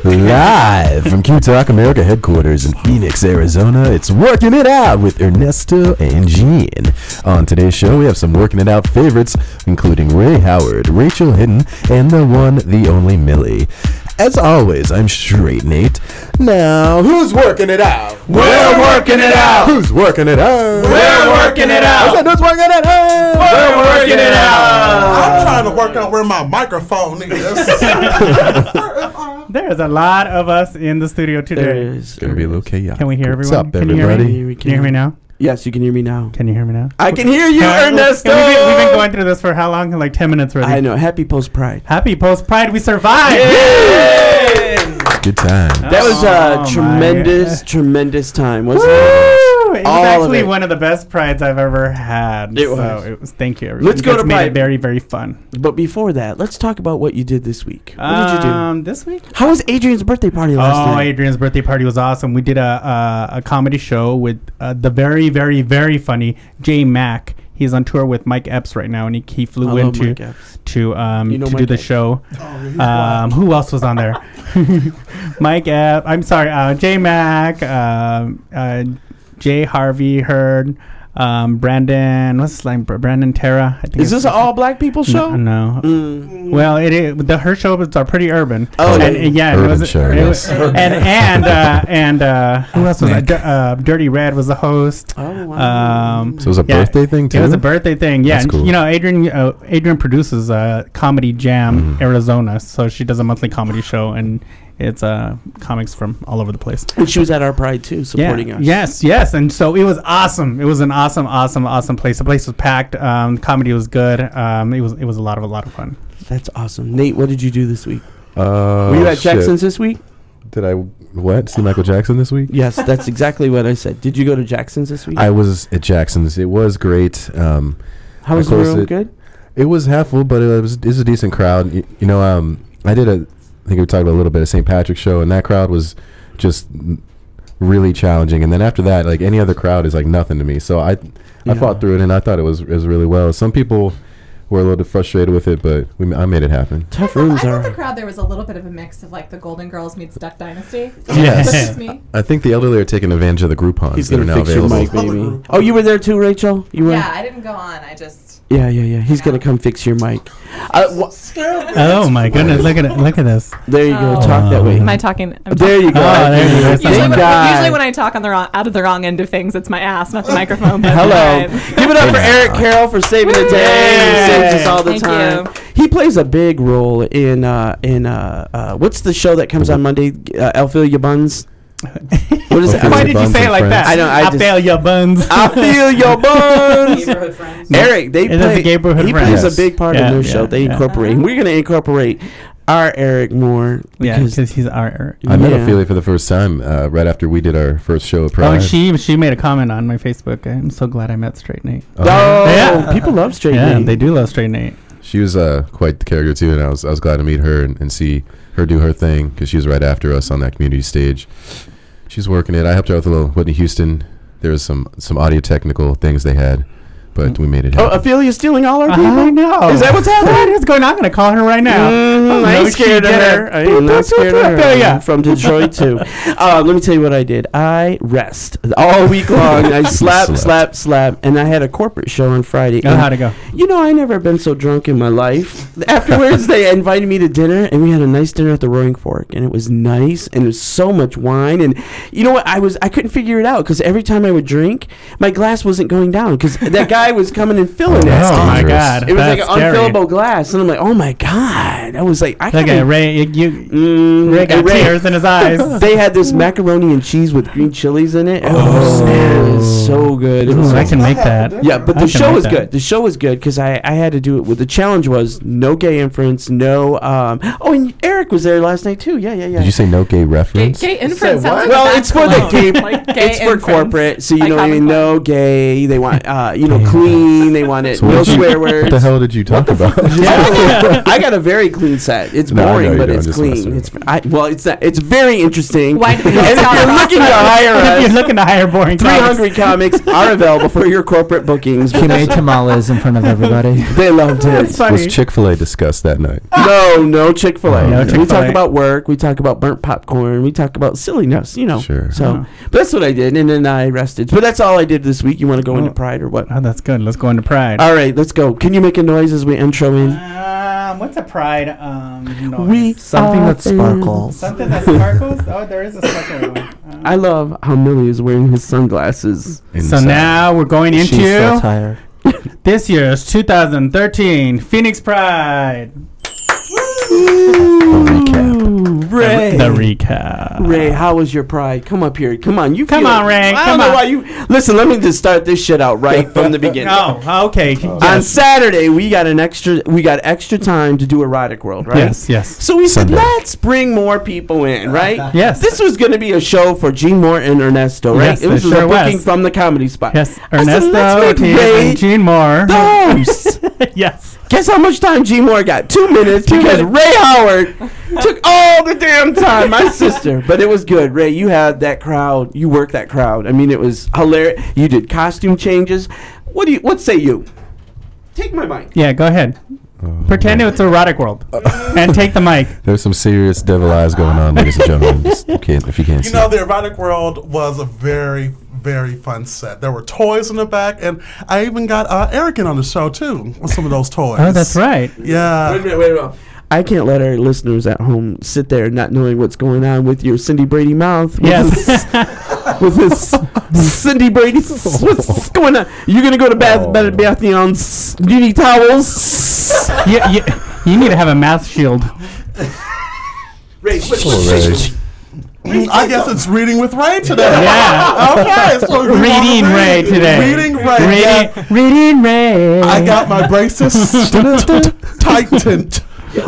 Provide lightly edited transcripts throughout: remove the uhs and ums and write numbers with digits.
Live from Q-Talk America headquarters in Phoenix, Arizona, it's Working It Out with Ernesto and Jean. On today's show, we have some Working It Out favorites, including Ray Howard, Rachael Hinton, and the one, the only Mili. As always, I'm Straight Nate. Now, who's working it out? We're working it out. Who's working it out? We're working it out. Who's working it out? We're working it out. I'm trying to work out where my microphone is. There's a lot of us in the studio today. It's going to be a little chaotic. Can we hear everyone? What's up, Can everybody? You hear me now? Yes, you can hear me now. Can you hear me now? I can hear you, Ernesto. We've been going through this for how long? Like 10 minutes already. I know. Happy post-Pride. Happy post-Pride. We survived. Yay! Good time. That was a tremendous time, wasn't it? It was actually one of the best prides I've ever had. It was. Thank you, everyone. Let's go to made Pride. it very, very fun. But before that, let's talk about what you did this week. What did you do? This week? How was Adrian's birthday party last night? Oh, Adrian's birthday party was awesome. We did a comedy show with the very, very, very funny J Mac. He's on tour with Mike Epps right now, and he flew in to do the show. Who else was on there? Mike Epps. I'm sorry, J Mac, Jay Harvey Heard, Brandon. What's his name? Brandon Terra. I think Is this an all black people show? No. Well, her shows are pretty urban. Oh, and yeah, urban it was. show, Yes. And who else was that? Dirty Red was the host. Oh, wow. So it was a birthday thing too? It was a birthday thing. Yeah, That's cool. You know, Adrian produces Comedy Jam Arizona, so she does a monthly comedy show, and it's comics from all over the place. And she was at our Pride too, supporting us. Yes, and so it was awesome. It was an awesome place. The place was packed. Comedy was good. It was a lot of fun. That's awesome. Nate, what did you do this week? Were Were you at Jackson's this week? Did I see Michael Jackson this week? Yes, that's exactly what I said. Did you go to Jackson's this week? I was at Jackson's. It was great. How was the room? Good? It was half full, but it was a decent crowd. I think we talked about a little bit of St. Patrick's show, and that crowd was just really challenging. And then after that, like any other crowd is like nothing to me. So I fought through it, and I thought it was really well. Some people were a little bit frustrated with it, but I made it happen. Tough rooms I are. thought the crowd there was a little bit of a mix of like the Golden Girls meets Duck Dynasty. Yes. That's just me. I think the elderly are taking advantage of the Groupons He's that are gonna now fix your available. mic, baby. Oh, you were there too, Rachel? You were? Yeah, I didn't go on. I just. Yeah. He's gonna come fix your mic. Oh my goodness! Look at this. There you go. Talk that way. Am I talking? There you go. there you go. Usually when I talk out of the wrong end of things, it's my ass, not the microphone. But Hello. Give it up for Eric Carroll for saving the day. He saves us all the Thank time. you. He plays a big role in what's the show that comes on Monday? I'll Fill Your Buns. What is it? Why did you say it like that? I don't. I feel your buns. I feel your buns. Neighborhood friends. Eric, It is a Neighborhood he Friends. plays a big part in their show. They yeah. incorporate. We're gonna incorporate our Eric more. Yeah, because he's our. I met Ophelia for the first time right after we did our first show at Pride. Oh, she made a comment on my Facebook. I'm so glad I met Straight Nate. Oh, Yeah. people love Straight Yeah, Nate. they do love Straight Nate. She was quite the character too, and I was glad to meet her and see her do her thing because she was right after us on that community stage. She's working it. I helped her with a little Whitney Houston. There was some audio technical things they had, but we made it happen. Oh, Ophelia's stealing all our people? I know. Is that what's happening? What is going on? I'm going to call her right now. I ain't scared of her. I am not scared of her. Ophelia. I'm from Detroit, too. Let me tell you what I did. I rest all week long. I slap, and I had a corporate show on Friday. Oh, how'd it go? You know, I never been so drunk in my life. Afterwards, they invited me to dinner, and we had a nice dinner at the Roaring Fork, and it was nice, and it was so much wine. And you know what? I couldn't figure it out because every time I would drink, my glass wasn't going down because that guy was coming and filling it. Oh my God! It was like an scary. unfillable glass, and I'm like, oh my God! I was like, I Look can't. at Ray. Ray got tears in his eyes. They had this macaroni and cheese with green chilies in it. Oh, man, it was so good. It was I can make that. Yeah, but the show was good. The show was good because I had to do it with the challenge was no gay inference, no. Oh, and Eric was there last night too. Yeah. Did you say no gay reference? Gay inference. Say what? Well, it's for the gay. Like gay It's for inference. corporate, so you know, Iconic no gay. They want, clean. They want it So no what swear What words. the hell did you talk about? I got a very clean set. that. It's No, I know boring, you but don't. it's Just clean. messing It's not. It's very interesting. Why do you And if you're looking to hire If us, you're looking to hire boring 3 comics. Hungry Comics are available for your corporate bookings. He made tamales in front of everybody. They loved it. That's funny. Was Chick-fil-A discussed that night? No Chick-fil-A. No We talk Chick-fil-A. about work. We talk about burnt popcorn. We talk about silliness, you know. Sure. So, but that's what I did, and then I rested. But that's all I did this week. You want to go into Pride or what? Oh, that's good. Let's go into Pride. All right, let's go. Can you make a noise as we intro in? What's a Pride noise? We Something are that sparkles. Something that sparkles? Oh, there is a sparkly one. I love how Mili is wearing his sunglasses. So Inside. now we're going She's so into tired. this year's 2013 Phoenix Pride. recap. Ray. The recap. Ray, how was your Pride? Come up here. Come on. You Come feel on, it. Ray. I don't Come know on. why you listen. Let me just start this shit out right from the beginning. Oh, okay. On Yes. Saturday, we got extra time to do Erotic World, right? Yes. So we Sunday. said, let's bring more people in, right? Yes. This was going to be a show for Gene Moore and Ernesto, right? Yes, it was it sure a booking was. from the Comedy Spot. Yes. I said, Ernesto let's make Ortiz Ray and Gene Moore. the host. Yes. Guess how much time Gene Moore got? 2 minutes because Ray Howard took all the damn time. My sister. But it was good. Ray, you had that crowd. You worked that crowd. I mean, it was hilarious. You did costume changes. What say you? Take my mic. Yeah, go ahead. Pretend it's Erotic World. And take the mic. There's some serious devil eyes going on, ladies and gentlemen. Just, if you can't You see. know, the Erotic World was a very, very fun set. There were toys in the back, and I even got Eric in on the show, too, with some of those toys. Oh, that's right. Yeah. Wait a minute. I can't let our listeners at home sit there not knowing what's going on with your Cindy Brady mouth. Yes. With his Cindy Brady. What's going on? You're going to go to Bath on beauty towels? You need to have a mouth shield. Ray, I guess it's Reading with Ray today. Yeah. Okay. So Reading Ray today. Reading Ray. Yeah. Reading Ray. I got my braces tightened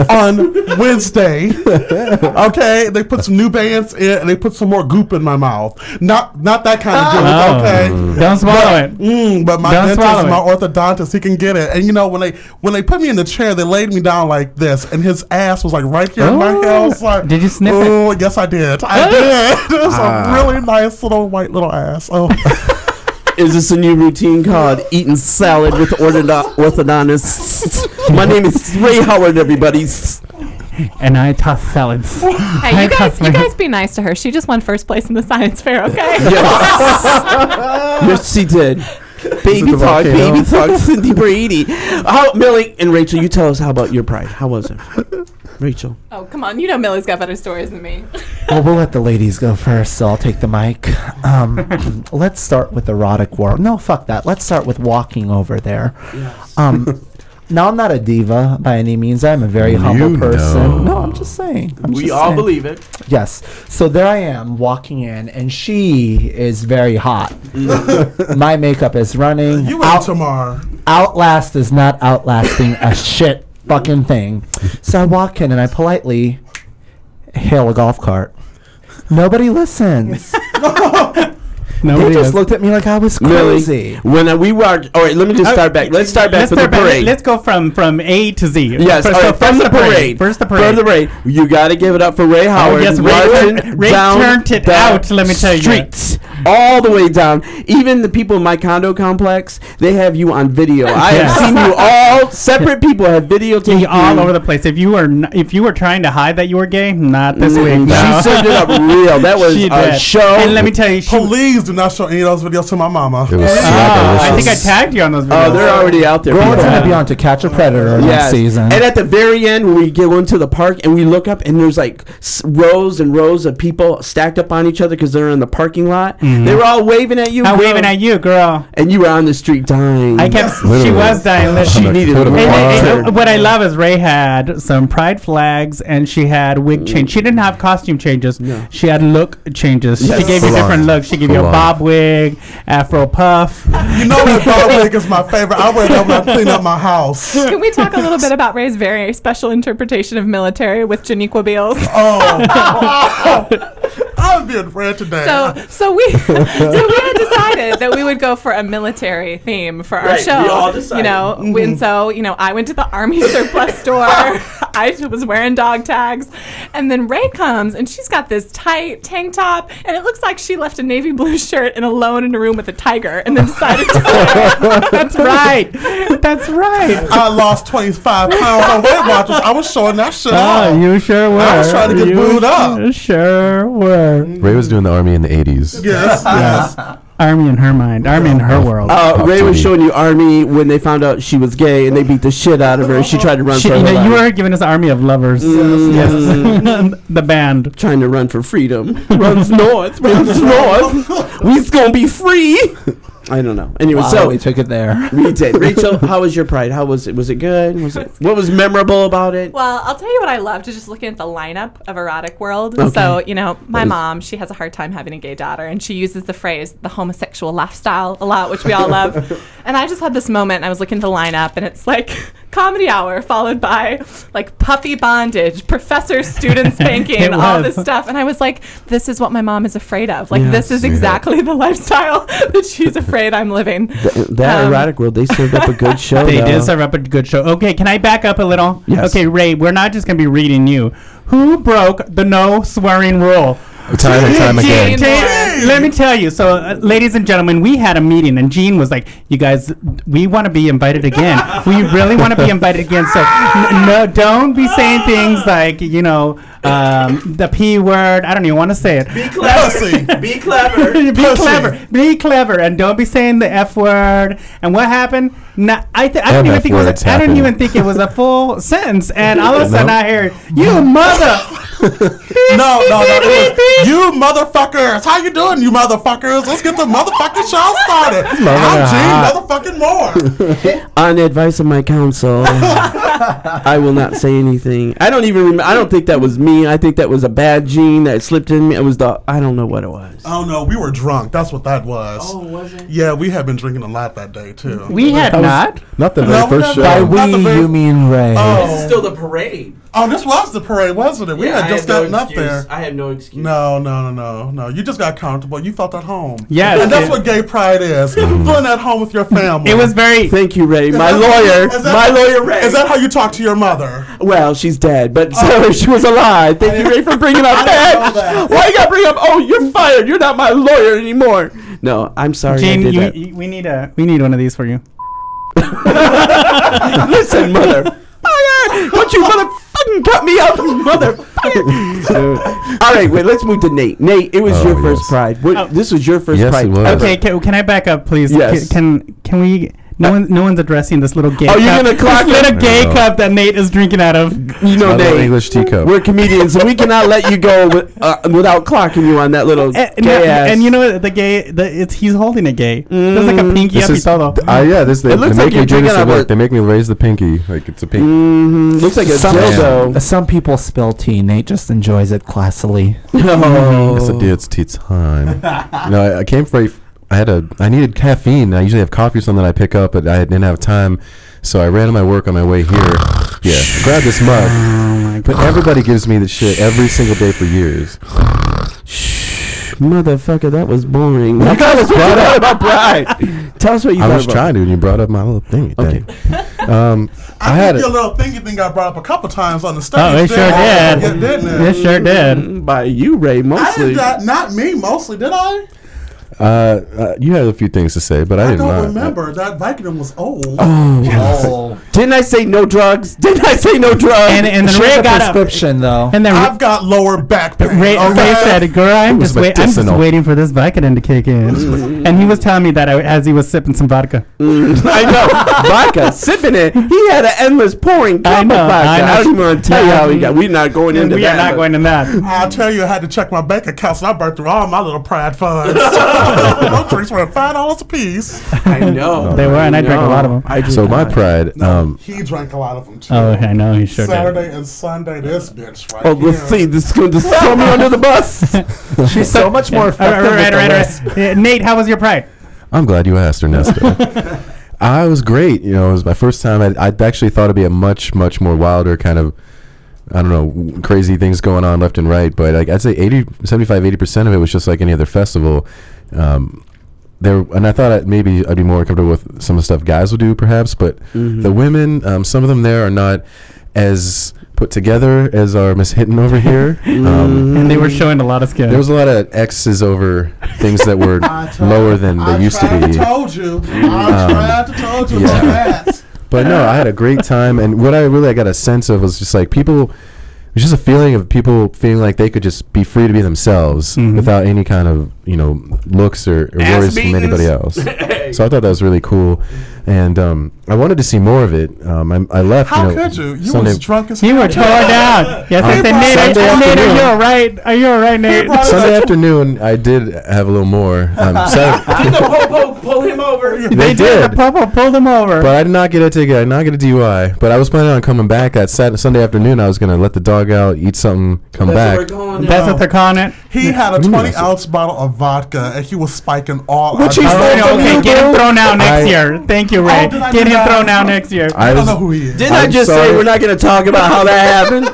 on Wednesday. Okay, they put some new bands in, and they put some more goop in my mouth. Not that kind of goop. Oh. Okay, Don't swallow it. but my Don't dentist, swallow my orthodontist, he can get it. And you know, when they put me in the chair, they laid me down like this, and his ass was like right here in my head. I was like, Did you sniff it? oh, yes, I did. I did. It was a really nice little white little ass. Oh. Is this a new routine called eating salad with orthodontists? My name is Ray Howard, everybody. And I toss salads. Hey, you guys be nice to her. She just won first place in the science fair, okay? Yes, she did. Baby talk, Cindy Brady. Millie and Rachel, you tell us how about your Pride. How was it? Rachel. Oh, come on. You know Millie's got better stories than me. Well, we'll let the ladies go first, so I'll take the mic. Let's start with Erotic World. No, fuck that. Let's start with walking over there. Yes. Now, I'm not a diva by any means. I'm a very humble person. No, I'm just saying. We all believe it. Yes. So there I am walking in, and she is very hot. My makeup is running. You went tomorrow. Outlast is not outlasting a shit fucking thing. So I walk in and I politely hail a golf cart. Nobody listens. They just looked at me like I was crazy. Millie, when we walked, all right, let me just start back. Let's start back with the parade. Let's go from A to Z. Yes, First, all right, from the parade. First the parade. From the parade. You got to give it up for Ray Howard. Yes, Ray turned it out, let me tell you. Streets. All the way down. Even the people in my condo complex, they have you on video. I have seen you all, separate people have videotaped you. All over the place. If you were trying to hide that you were gay, not this week. No. She served it up real. That was a show. And let me tell you, Please do not show any of those videos to my mama. It was I think I tagged you on those videos. Oh, they're already out there. Girl's people. going to be on To Catch a Predator next season. And at the very end, when we go into the park and we look up and there's like rows and rows of people stacked up on each other because they're in the parking lot. They were all waving at you. I'm girl. waving at you, girl. And you were on the street dying. I kept. She Literally. was dying. She needed Put 'em a What I love is Ray had some pride flags and she had wig change. She didn't have costume changes. No. She had look changes. Yes. She gave you Full different on. looks. She gave you a Full on. bob wig, afro puff. You know that bob wig is my favorite. I wear that when I clean up my house. Can we talk a little bit about Ray's very special interpretation of military with Janiqua Beals? Oh. I'm being red today. So we had decided that we would go for a military theme for our Right, show. we all decided. You know, and so I went to the Army surplus store. I was wearing dog tags. And then Ray comes, and she's got this tight tank top, and it looks like she left a navy blue shirt and alone in a room with a tiger, and then decided to That's right. That's right. I lost 25 pounds on Weight Watchers. I was showing that shit off. You sure were. I was trying to get booed up. You sure were. Ray was doing the army in the 80s. Yes. Army in her mind. Army in her world. Ray was showing you Army when they found out she was gay and they beat the shit out of her. She tried to run for her life. You were giving us Army of Lovers. Yes. The band. Trying to run for freedom. Runs north. Runs north. We's gonna be free. I don't know. Anyway, so we took it there. We did. Rachel, how was your Pride? How was it? Was it good? What was memorable about it? Well, I'll tell you what I loved, just looking at the lineup of Erotic World. Okay. So, my mom, she has a hard time having a gay daughter, and she uses the phrase, the homosexual lifestyle, a lot, which we all love. And I just had this moment, and I was looking at the lineup, and it's like comedy hour followed by like puppy bondage, professor student spanking, all this stuff. And I was like, this is what my mom is afraid of. Like, this is exactly the lifestyle that she's afraid I'm living. That Erotic World, they served up a good show. They did serve up a good show. Okay, can I back up a little? Yes. Okay, Ray, we're not just going to be reading you. Who broke the no swearing rule? Time and time again. Let me tell you. So, ladies and gentlemen, we had a meeting, and Gene was like, "You guys, we want to be invited again. We really want to be invited again. So, no, don't be saying things like, the P word. I don't even want to say it. Be clever. Be clever. Be clever. Be clever, and don't be saying the F word. And what happened? I don't even think it was. I don't even think it was a full sentence. And all of a sudden, I heard, "You mother." No. It was, you motherfuckers. How you doing, you motherfuckers? Let's get the motherfucking show started. I'm Gene motherfucking Moore. On the advice of my counsel, I will not say anything. I don't even remember. I don't think that was me. I think that was a bad gene that slipped in me. It was I don't know what it was. Oh, no. We were drunk. That's what that was. Oh, was it? Yeah, we had been drinking a lot that day, too. We had not. Not the very first show. By we, you mean Ray. This is still the parade. Oh, this was the parade, wasn't it? We had just gotten up there. I had no excuse. No. You just got comfortable. You felt at home. Yes. And that's what gay pride is. Feeling at home with your family. It was very... Thank you, Ray. My lawyer, Ray. Is that how you talk to your mother? Well, she's dead, but so she was alive. Thank you, Ray, for bringing up that. Why you got to bring up, you're fired. You're not my lawyer anymore. No, I'm sorry. Gene, we need one of these for you. Listen, motherfucker. Don't you motherfucking cut me up, motherfucker. All right, wait, let's move to Nate. Nate, it was your first Pride. This was your first Pride. It was. Okay, can I back up, please? Yes. Can we... No one's addressing this little gay cup. You're going to clock this little gay cup that Nate is drinking out of. Nate, English teacup. we're comedians, so we cannot let you go without clocking you on that little gay ass. And you know what, he's holding a gay. There's like a pinky up y todo. They looks make like me you're drink drinking this. They make me raise the pinky like it's a pinky. Looks like a dildo. Some people spill tea. Nate just enjoys it classily. Yes, it did. It's tea time. I came for I needed caffeine. I usually have coffee or something that I pick up, but I didn't have time, so I ran to my work on my way here. Yeah, grab this mug. But everybody gives me the shit every single day for years. Motherfucker, that was boring. Tell us what you thought about Pride. Tell us what you thought about. I was trying to when you brought up my little thingy thing. I think your little thingy thing got brought up a couple times on the stage. Oh, it sure did. Didn't it? It sure did. By you, Ray, mostly. Not me, mostly, did I? You had a few things to say, but I didn't. I don't remember. That Vicodin was old. Oh. Didn't I say no drugs? And then Ray got a prescription, though. And then I've got lower back pain. Ray said, "Girl, I'm just waiting for this Vicodin to kick in." And he was telling me that as he was sipping some vodka. I know, vodka, sipping it. He had an endless pouring cup of vodka. I don't even want to tell you how he got. We're not going into that. We are not going into that. I'll tell you, I had to check my bank account, so I burned through all my little Pride funds. Those drinks were $5 a piece. I know. They were, and I drank a lot of them. So my Pride. He drank a lot of them too. Oh, I know. He sure Saturday did. and Sunday, this bitch right let's see. This is going to throw me under the bus. She's so much more effective. Right. Nate, how was your Pride? I'm glad you asked, Ernesto. I was great. It was my first time. I actually thought it'd be a much more wilder kind of, I don't know, crazy things going on left and right. But I'd say 75-80% of it was just like any other festival. And I thought maybe I'd be more comfortable with some of the stuff guys will do, perhaps. But the women, some of them there are not as put together as our Miss Hinton over here. And they were showing a lot of skill. There was a lot of X's over things that were lower than they used to be. I tried to told you about that. But no, I had a great time, and what I got a sense of was just like people. It was just a feeling of people feeling like they could just be free to be themselves without any kind of looks or worries from anybody else. So I thought that was really cool, and I wanted to see more of it. I left. How could you? You Sunday, was drunk as hell. You were tore down. Yes, I said, Nate, are you all right? Are you all right, Nate? Sunday afternoon, I did have a little more. Pull him over. They did. The Popo pulled him over. But I did not get a ticket. I did not get a DUI. But I was planning on coming back that Sunday afternoon. I was going to let the dog out, eat something, come back. That's what they're calling it. He had a 20-ounce bottle of vodka, and he was spiking all. Which he's okay, get him thrown out next year. Thank you, Ray. Get him thrown out next year. I don't know who he is. Didn't I just say we're not going to talk about how that happened?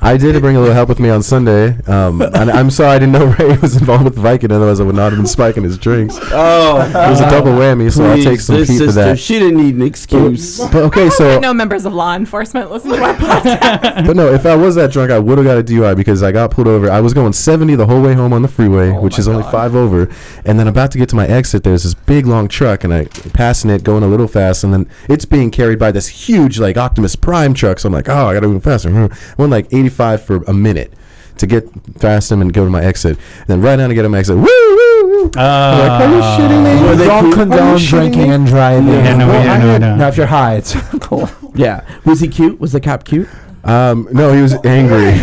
I did bring a little help with me on Sunday. And I'm sorry I didn't know Ray was involved with Viking, otherwise I would not have been spiking his drinks. Oh. It was a double whammy, so I'll take some heat for that. She didn't need an excuse. But okay, so no members of law enforcement listen to our podcast. But no, if I was that drunk, I would have got a DUI because I got pulled over. I was going 70 the whole way home on the freeway, which is only 5 over. And then about to get to my exit, there's this big long truck, and I passing it, going a little fast, and then it's being carried by this huge like Optimus Prime truck. So I'm like, oh, I got to move faster. I went like 85 for a minute to get past him and go to my exit. And then right now to get to my exit, woo, woo, woo. Like, are you shitting me? We don't condone drinking and driving. Yeah, no. Now, if you're high, it's cool. Yeah. Was he cute? Was the cop cute? No, he was angry.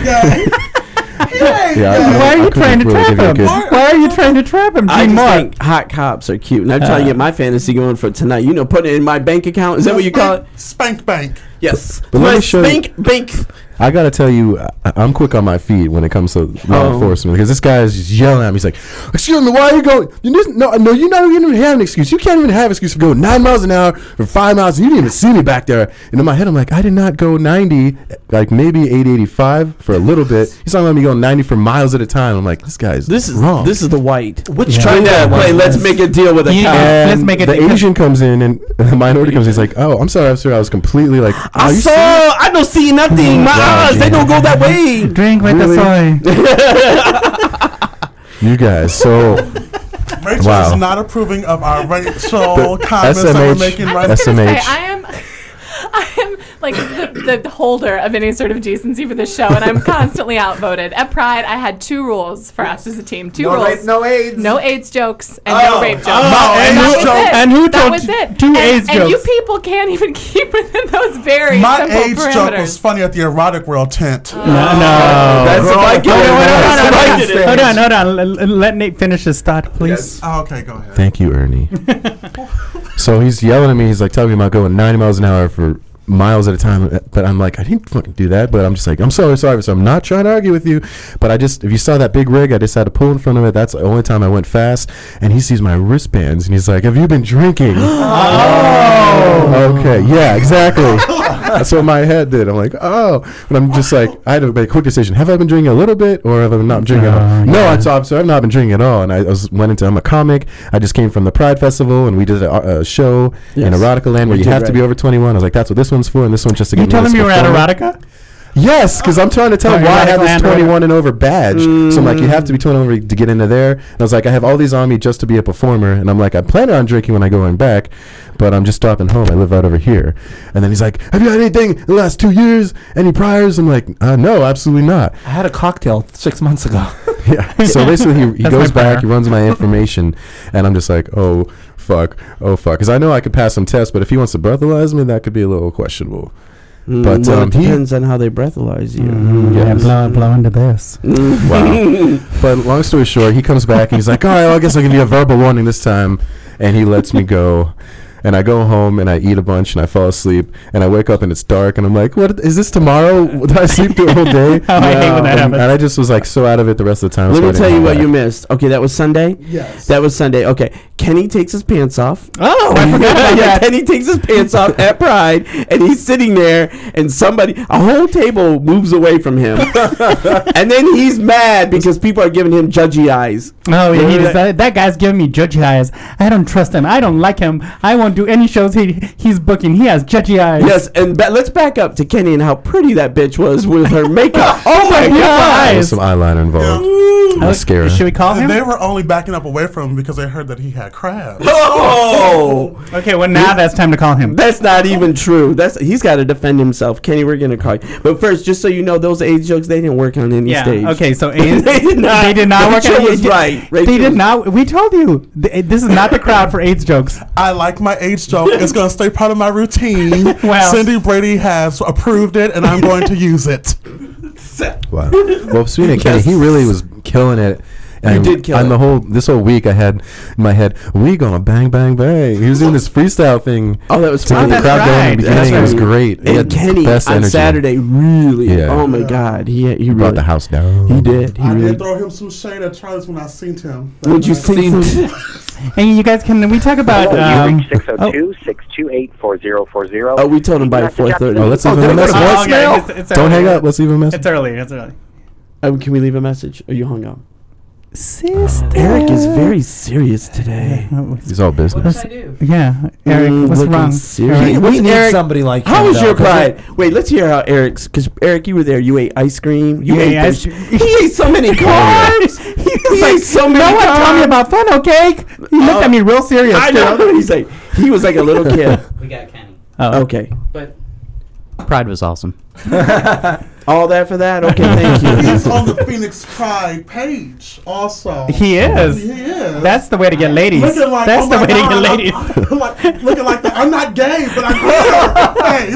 Why are you trying to trap him? Why are you trying to trap him? I just think hot cops are cute. And I'm trying to get my fantasy going for tonight. Put it in my bank account. Is that what you call it? Spank bank. Yes. But let me show you. Spank bank. I gotta tell you, I'm quick on my feet when it comes to law enforcement because this guy is just yelling at me. He's like, "Excuse me, why are you going? No, you don't even have an excuse. You can't even have an excuse for going 9 miles an hour for 5 miles. And you didn't even see me back there." And in my head, I'm like, I did not go 90, like maybe 80, 85 for a little bit. He's talking about me going 90 for miles at a time. I'm like, this guy's wrong. This is the white. Which trying to play? Let's make a deal with a cop. Let's make it. The Asian comes in and the minority comes in. He's like, "Oh, I'm sorry, officer. I was completely like, I don't see nothing. My eyes, they don't go that way. Drink with the soy." You guys, so Rachel is not approving of our racial comments that we're making right I was gonna say, I am like the holder of any sort of decency for this show, and I'm constantly outvoted. At Pride, I had 2 rules for us as a team. 2 rules. No AIDS. No AIDS jokes and no rape jokes. And who told was it. 2 AIDS jokes? And you people can't even keep within those very My simple AIDS parameters. joke was funny at the Erotic World tent. No. That's Hold on. Let Nate finish his thought, please. Yes. Oh, okay, go ahead. Thank you, Ernie. So he's yelling at me. He's like telling me about going 90 miles an hour for miles at a time, but I'm like, I didn't fucking do that. But I'm just like, I'm sorry. So I'm not trying to argue with you, but if you saw that big rig, I just had to pull in front of it. That's the only time I went fast. And he sees my wristbands and he's like, "Have you been drinking?" Okay, yeah, exactly. That's what my head did. I'm like, oh, but I'm just like, I had to make a quick decision. Have I been drinking a little bit, or have I not been drinking at all? No, officer, I've not been drinking at all. And I'm a comic. I just came from the Pride Festival, and we did a show in Erotica Land where you have to be over 21. I was like, that's what this one's for, and this one's just to get. You telling me you were at Erotica? Yes, because I'm trying to tell him why I have this 21 and over badge. So I'm like, you have to be 21 over to get into there. And I was like, I have all these on me just to be a performer. And I'm like, I plan on drinking when I go back, but I'm just stopping home. I live right over here. And then he's like, "Have you had anything in the last 2 years? Any priors?" I'm like, no, absolutely not. I had a cocktail 6 months ago. Yeah. So basically, he goes back, he runs my information, and I'm just like, oh fuck. Because I know I could pass some tests, but if he wants to breathalyze me, that could be a little questionable. But it depends on how they breathalyze you. Blow into this. Wow. But long story short, he comes back and he's like, "All right, well, I guess I'll give you a verbal warning this time," and he lets me go. And I go home and I eat a bunch and I fall asleep and I wake up and it's dark and I'm like, "What is this tomorrow? Did I sleep through the whole day?" I hate when that happens. And I just was like so out of it the rest of the time. Let me tell you what you missed. Okay, that was Sunday? Yes. That was Sunday. Okay. Kenny takes his pants off. Oh, I forgot about that. Kenny takes his pants off at Pride and he's sitting there and a whole table moves away from him. And then he's mad because people are giving him judgy eyes. Oh, yeah, that guy's giving me judgy eyes. I don't trust him. I don't like him. I won't do any shows he's booking. He has judgy eyes. Yes, and let's back up to Kenny and how pretty that bitch was with her makeup. Oh my God! There's some eyeliner involved. Mascara. Should we call him? They were only backing up away from him because they heard that he had crabs. Oh! Okay, well now that's time to call him. That's not even true. He's got to defend himself. Kenny, we're gonna call you. But first, just so you know, those AIDS jokes, they didn't work on any stage. Okay, so AIDS, they did not. They did not work on was right. They did not. We told you this is not the crowd for AIDS jokes. I like my AIDS joke. It's going to stay part of my routine. Well, Cindy Brady has approved it, and I'm going to use it. Wow. Well, speaking of Kenny, he really was killing it. And did kill it. This whole week I had in my head, we gonna bang bang bang. He was doing this freestyle thing. Oh, that was to fun. get the crowd going in the beginning. It was great. He And had Kenny best on energy. Saturday, really. Yeah. Oh my God, he He really brought the house down. He did. He I really did throw him some shade at Charles when I seen him. Would you seen? Hey, you guys, can we talk about? You reached 602-628-4040. Oh, we told him by 4:30. Oh, let's leave him a message. It's Don't hang early. up. Let's leave him a message. It's early. It's early. Can we leave a message? Or you hung up? Sister. Eric is very serious today. He's all business. Yeah, Eric, what's looking wrong? serious. Eric, We need Eric, somebody like him. How was though, your 'cause pride? Wait, let's hear how Eric's. Because Eric, you were there. You ate ice cream. You ate ice this. He ate so many carbs. He ate so many. No one carbs. told me about funnel cake. He looked at me real serious. I know. He's like, he was like a little kid. We got Kenny. Oh, Okay. But Pride was awesome. All that for that? Okay, thank you. He's on the Phoenix Pride page also. He is. He is. That's the way to get ladies. Looking like, That's oh the my way to get God, ladies. looking like that. I'm not gay, but I'm here.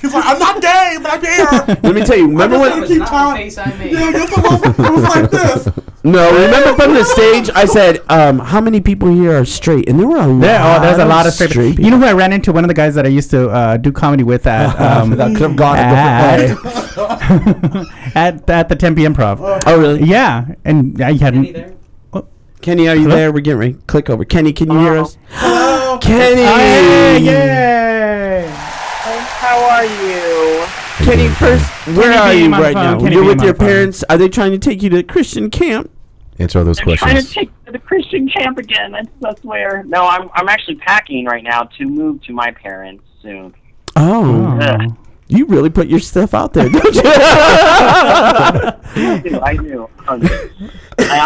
He's like, I'm not gay, but I'm here. Let me tell you. Remember I when? just keep talking. Yeah, it was like this. No, remember from the stage, I said, how many people here are straight? And there were a lot. There's a lot of straight people. You know who I ran into? One of the guys that I used to do comedy with at that could have gone a different way. at the Tempe Improv. Oh, really? Yeah, and I hadn't. Kenny, are you Hello? there? We're getting ready. Click over. Kenny, can you hear us? Hello. Kenny! Yay! How are you? Kenny, first, where are you Beham on right phone. now? Kenny You're Beham with on your phone. parents. Are they trying to take you to Christian camp? Answer all those I'm trying to questions. take to the Christian camp again. That's where. No, I'm actually packing right now to move to my parents soon. Oh. Ugh. You really put your stuff out there, don't you? I do. I'm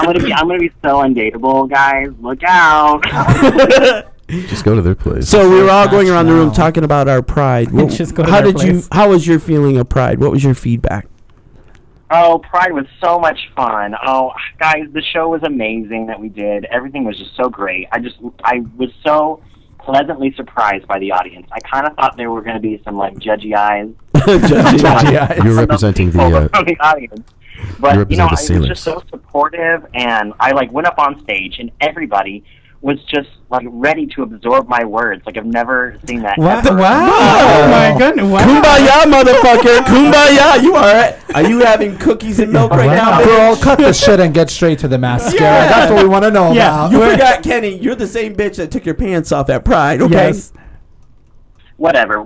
gonna be so undateable, guys. Look out. Just go to their place. So we were all going around the room talking about our pride. Just go to How their did you? place. How was your feeling of pride? What was your feedback? Oh, Pride was so much fun. Oh, guys, the show was amazing that we did. Everything was just so great. I was so pleasantly surprised by the audience. I kind of thought there were going to be some like judgy eyes. You're representing from the. the audience. But you I represent the was just so supportive, and I like went up on stage, and everybody was just like ready to absorb my words. Like I've never seen that. What? Ever. Wow! Oh my goodness! Wow! Kumbaya, motherfucker! Kumbaya! You all right? Are you having cookies and milk right now, bitch? Girl, cut the shit and get straight to the mascara. Yeah. That's what we want to know Yeah. about. You forgot, Kenny. You're the same bitch that took your pants off at Pride. Okay. Yes. Whatever.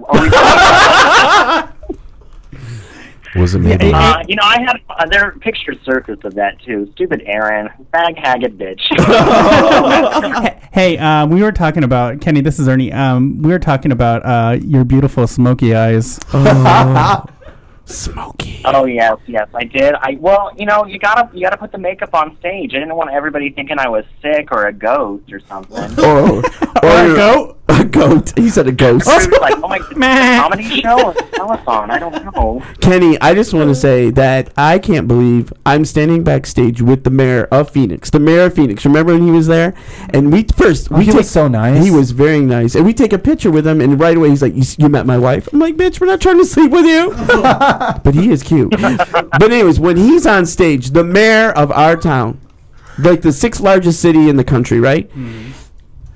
Was it maybe? I had there are pictures surfaced of that too. Stupid Aaron, fag haggard bitch. Hey, we were talking about Kenny. This is Ernie. We were talking about your beautiful smoky eyes. Smoky. Oh yes, I did. You gotta put the makeup on stage. I didn't want everybody thinking I was sick or a ghost or something. Or a goat? A goat. He said a ghost. Like, oh my, it's a comedy show or telethon? I don't know. Kenny, I just want to say that I can't believe I'm standing backstage with the mayor of Phoenix. The mayor of Phoenix. Remember when he was there? And he was so nice. He was very nice. And we take a picture with him, and right away he's like, you met my wife? I'm like, bitch, we're not trying to sleep with you. But he is cute. But anyways, when he's on stage, the mayor of our town, like the 6th largest city in the country, right? Mm.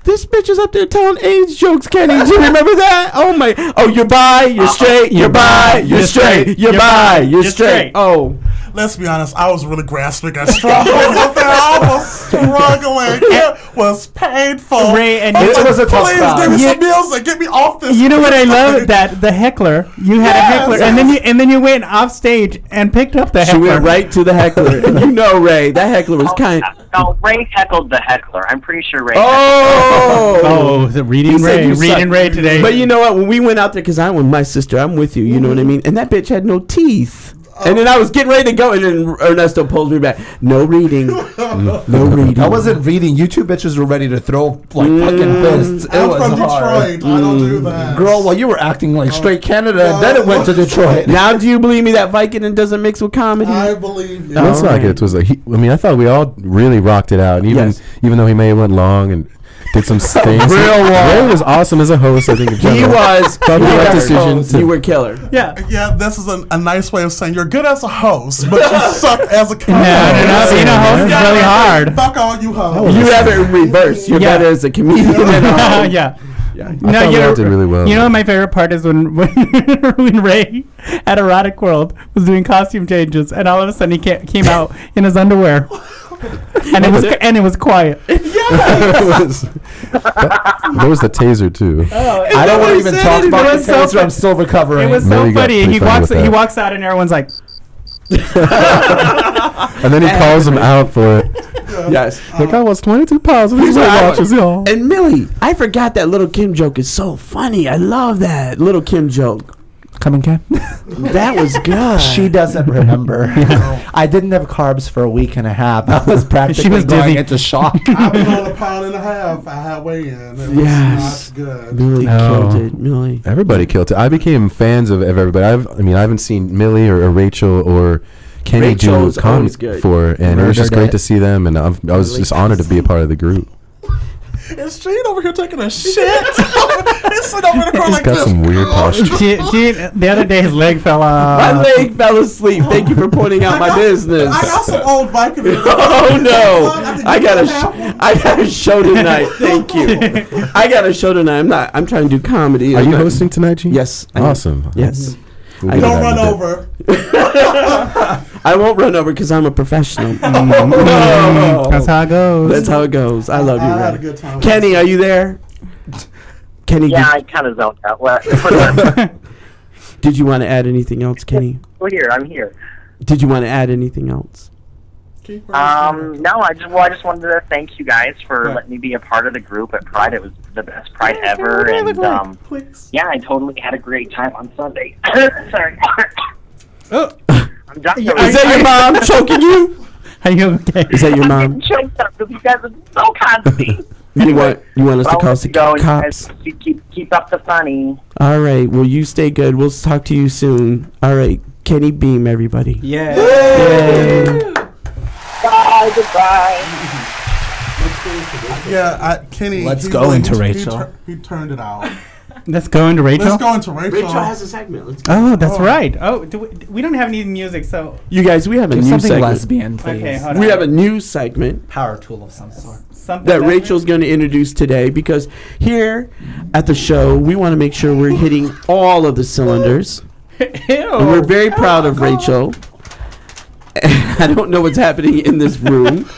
This bitch is up there telling AIDS jokes, Kenny. Do you remember that? Oh my! Oh, you're bi, you're straight, you're bi, you're straight, you're bi, you're straight. Oh, let's be honest, I was really grasping at straws up there. I was struggling. It was painful. Ray, and I it was a tough please crowd. give me some music. Get me off this. You know what I love? That the heckler. You had a heckler, and then you went off stage and picked up the heckler. She went right to the heckler. You know, Ray, that heckler was kind. No, Ray heckled the heckler. I'm pretty sure Ray. Oh, the reading Ray today. But you know what? When we went out there, because I'm with my sister, I'm with you. You know what I mean? And that bitch had no teeth. And then I was getting ready to go, and then Ernesto pulls me back. No reading. No reading. I wasn't reading. You two bitches were ready to throw like fucking fists. It I'm was from hard. Detroit. I don't do that. Girl, well, you were acting like straight Canada, and then it went to Detroit. Now, do you believe me that Vicodin doesn't mix with comedy? I believe you. That's like it was like. I mean, I thought we all really rocked it out, and even though he may have went long and did some things. Ray was awesome as a host. I think he was. You were killer. Yeah. Yeah, this is a nice way of saying you're good as a host, but you suck as a comedian. No, being a host is really hard. Fuck all you hosts. You have it in reverse. You're better as a comedian than a host. Yeah. I thought we all did really well. You know, my favorite part is when Ray at Erotic World was doing costume changes, and all of a sudden he came out in his underwear. And it was quiet. There was the taser too. I don't want to even talk about the taser. I'm still recovering. It was so funny. He walks out, and everyone's like. And then he calls him out for it. Yes. Like, I was 22 pounds of these watches, y'all. And Mili, I forgot that Little Kim joke is so funny. I love that Little Kim joke. Come again? That was good. She doesn't remember. I didn't have carbs for a week and a half. I was practically going into shock. I was on a pound and a half. I had weigh-in. It was not good. Mili killed it. Mili. Everybody killed it. I became fans of everybody. I haven't seen Mili or Rachael or Kenny do comedy before, and it was just great to see them, and I was just honored to be a part of the group. Is Gene over here taking a shit? He's sitting over in the corner like got this. some weird posture. Gene, the other day his leg fell off. My leg fell asleep. Thank you for pointing out my business. I got some old Vicodin. Oh no! I got a show tonight. Thank you. I got a show tonight. I'm trying to do comedy. Are you hosting tonight, Gene? Yes. Awesome. Yes. Don't run over. I won't run over because I'm a professional. That's how it goes. That's how it goes. I love you, I had a Ray. good time. Kenny, are you there? Kenny, Yeah, I kind of zoned out. did you want to add anything else, Kenny? I'm here. Did you want to add anything else? No, I just wanted to thank you guys for letting me be a part of the group at Pride. It was the best Pride ever, and yeah, I totally had a great time on Sunday. Sorry. I'm dying. Is that your mom choking you? Are you okay? Is that your I'm mom? getting choked up because you guys are so kind to me. You want us to call the cops? Keep up the funny. All right. Well, you stay good. We'll talk to you soon. All right. Kenny Beam, everybody. Yeah. Yay. Bye. Goodbye. Yeah, Kenny. Let's go into Rachael. He turned it out. Let's go into Rachael. Let's go into Rachael. Rachel has a segment. Let's go. Oh, that's right. Oh, we don't have any music, so You guys, we have a new something segment. lesbian, please. okay. Hold on. We have a new segment Power tool of some sort. Something that that- Rachel's going to introduce today because here at the show, we want to make sure we're hitting all of the cylinders. Ew. And we're very proud of Rachael. I don't know what's happening in this room.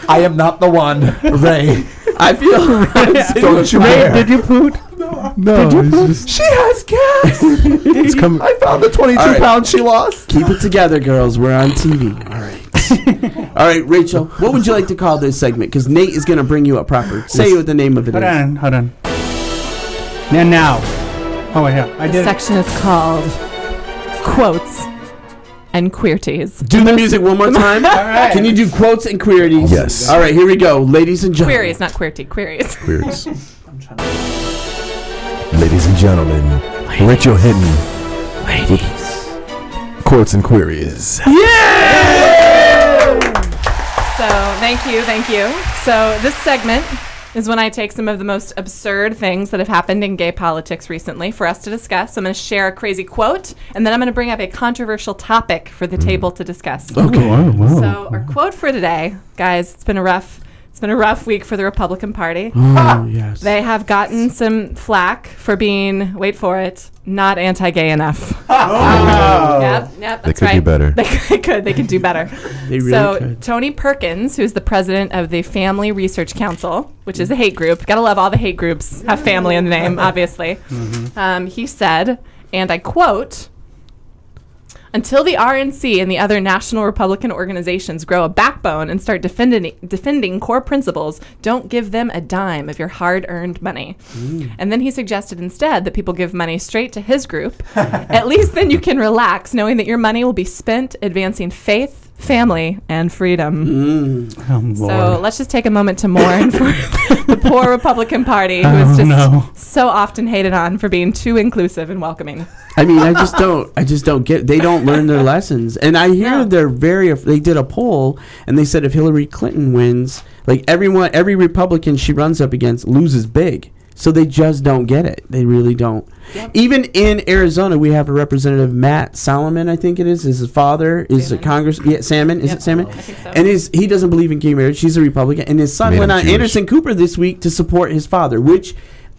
I am not the one, Ray. I feel Don't you Ray, dare. did you poot? No, it's just She has gas. it's coming. I found the 22 All right. pounds she lost. Keep it together, girls. We're on TV. All right. All right, Rachel, what would you like to call this segment? Because Nate is going to bring you up proper. Say what the name of it is. Hold on. Now. Oh, wait, yeah. I This did. section is called Quotes and Queerties. Do the music one more time. All right. Can you do quotes and queries? Yes. All right, here we go. Ladies and gentlemen. Queries, not QWERTY. Queries. Queers. Ladies and gentlemen, Rachael Hinton. Ladies. Quotes and queries. So, thank you. So, this segment is when I take some of the most absurd things that have happened in gay politics recently for us to discuss. I'm going to share a crazy quote, and then I'm going to bring up a controversial topic for the table to discuss. Okay. So, our quote for today, guys, it's been a rough It's been a rough week for the Republican Party. Oh, yes. They have gotten some flack for being, wait for it, not anti-gay enough. Yep, They that's could right. do better. They could do better. They really So could. Tony Perkins, who's the president of the Family Research Council, which is a hate group. Gotta love all the hate groups have family in the name, obviously. He said, and I quote, "Until the RNC and the other national Republican organizations grow a backbone and start defending core principles, don't give them a dime of your hard-earned money." And then he suggested instead that people give money straight to his group. At least then you can relax knowing that your money will be spent advancing faith, family, and freedom. Oh, So Lord. let's just take a moment to mourn for the poor Republican Party, who is just so often hated on for being too inclusive and welcoming. I mean, I just don't get. They don't learn their lessons, and I hear they're very. They did a poll, and they said if Hillary Clinton wins, like every Republican she runs up against loses big. So they just don't get it. They really don't. Yep. Even in Arizona, we have a representative, Matt Solomon, I think it is. His father is a Congress. Yeah, Salmon. Is it Salmon? I think so. And he doesn't believe in gay marriage. He's a Republican, and his son Made went him on Jewish. Anderson Cooper this week to support his father, which.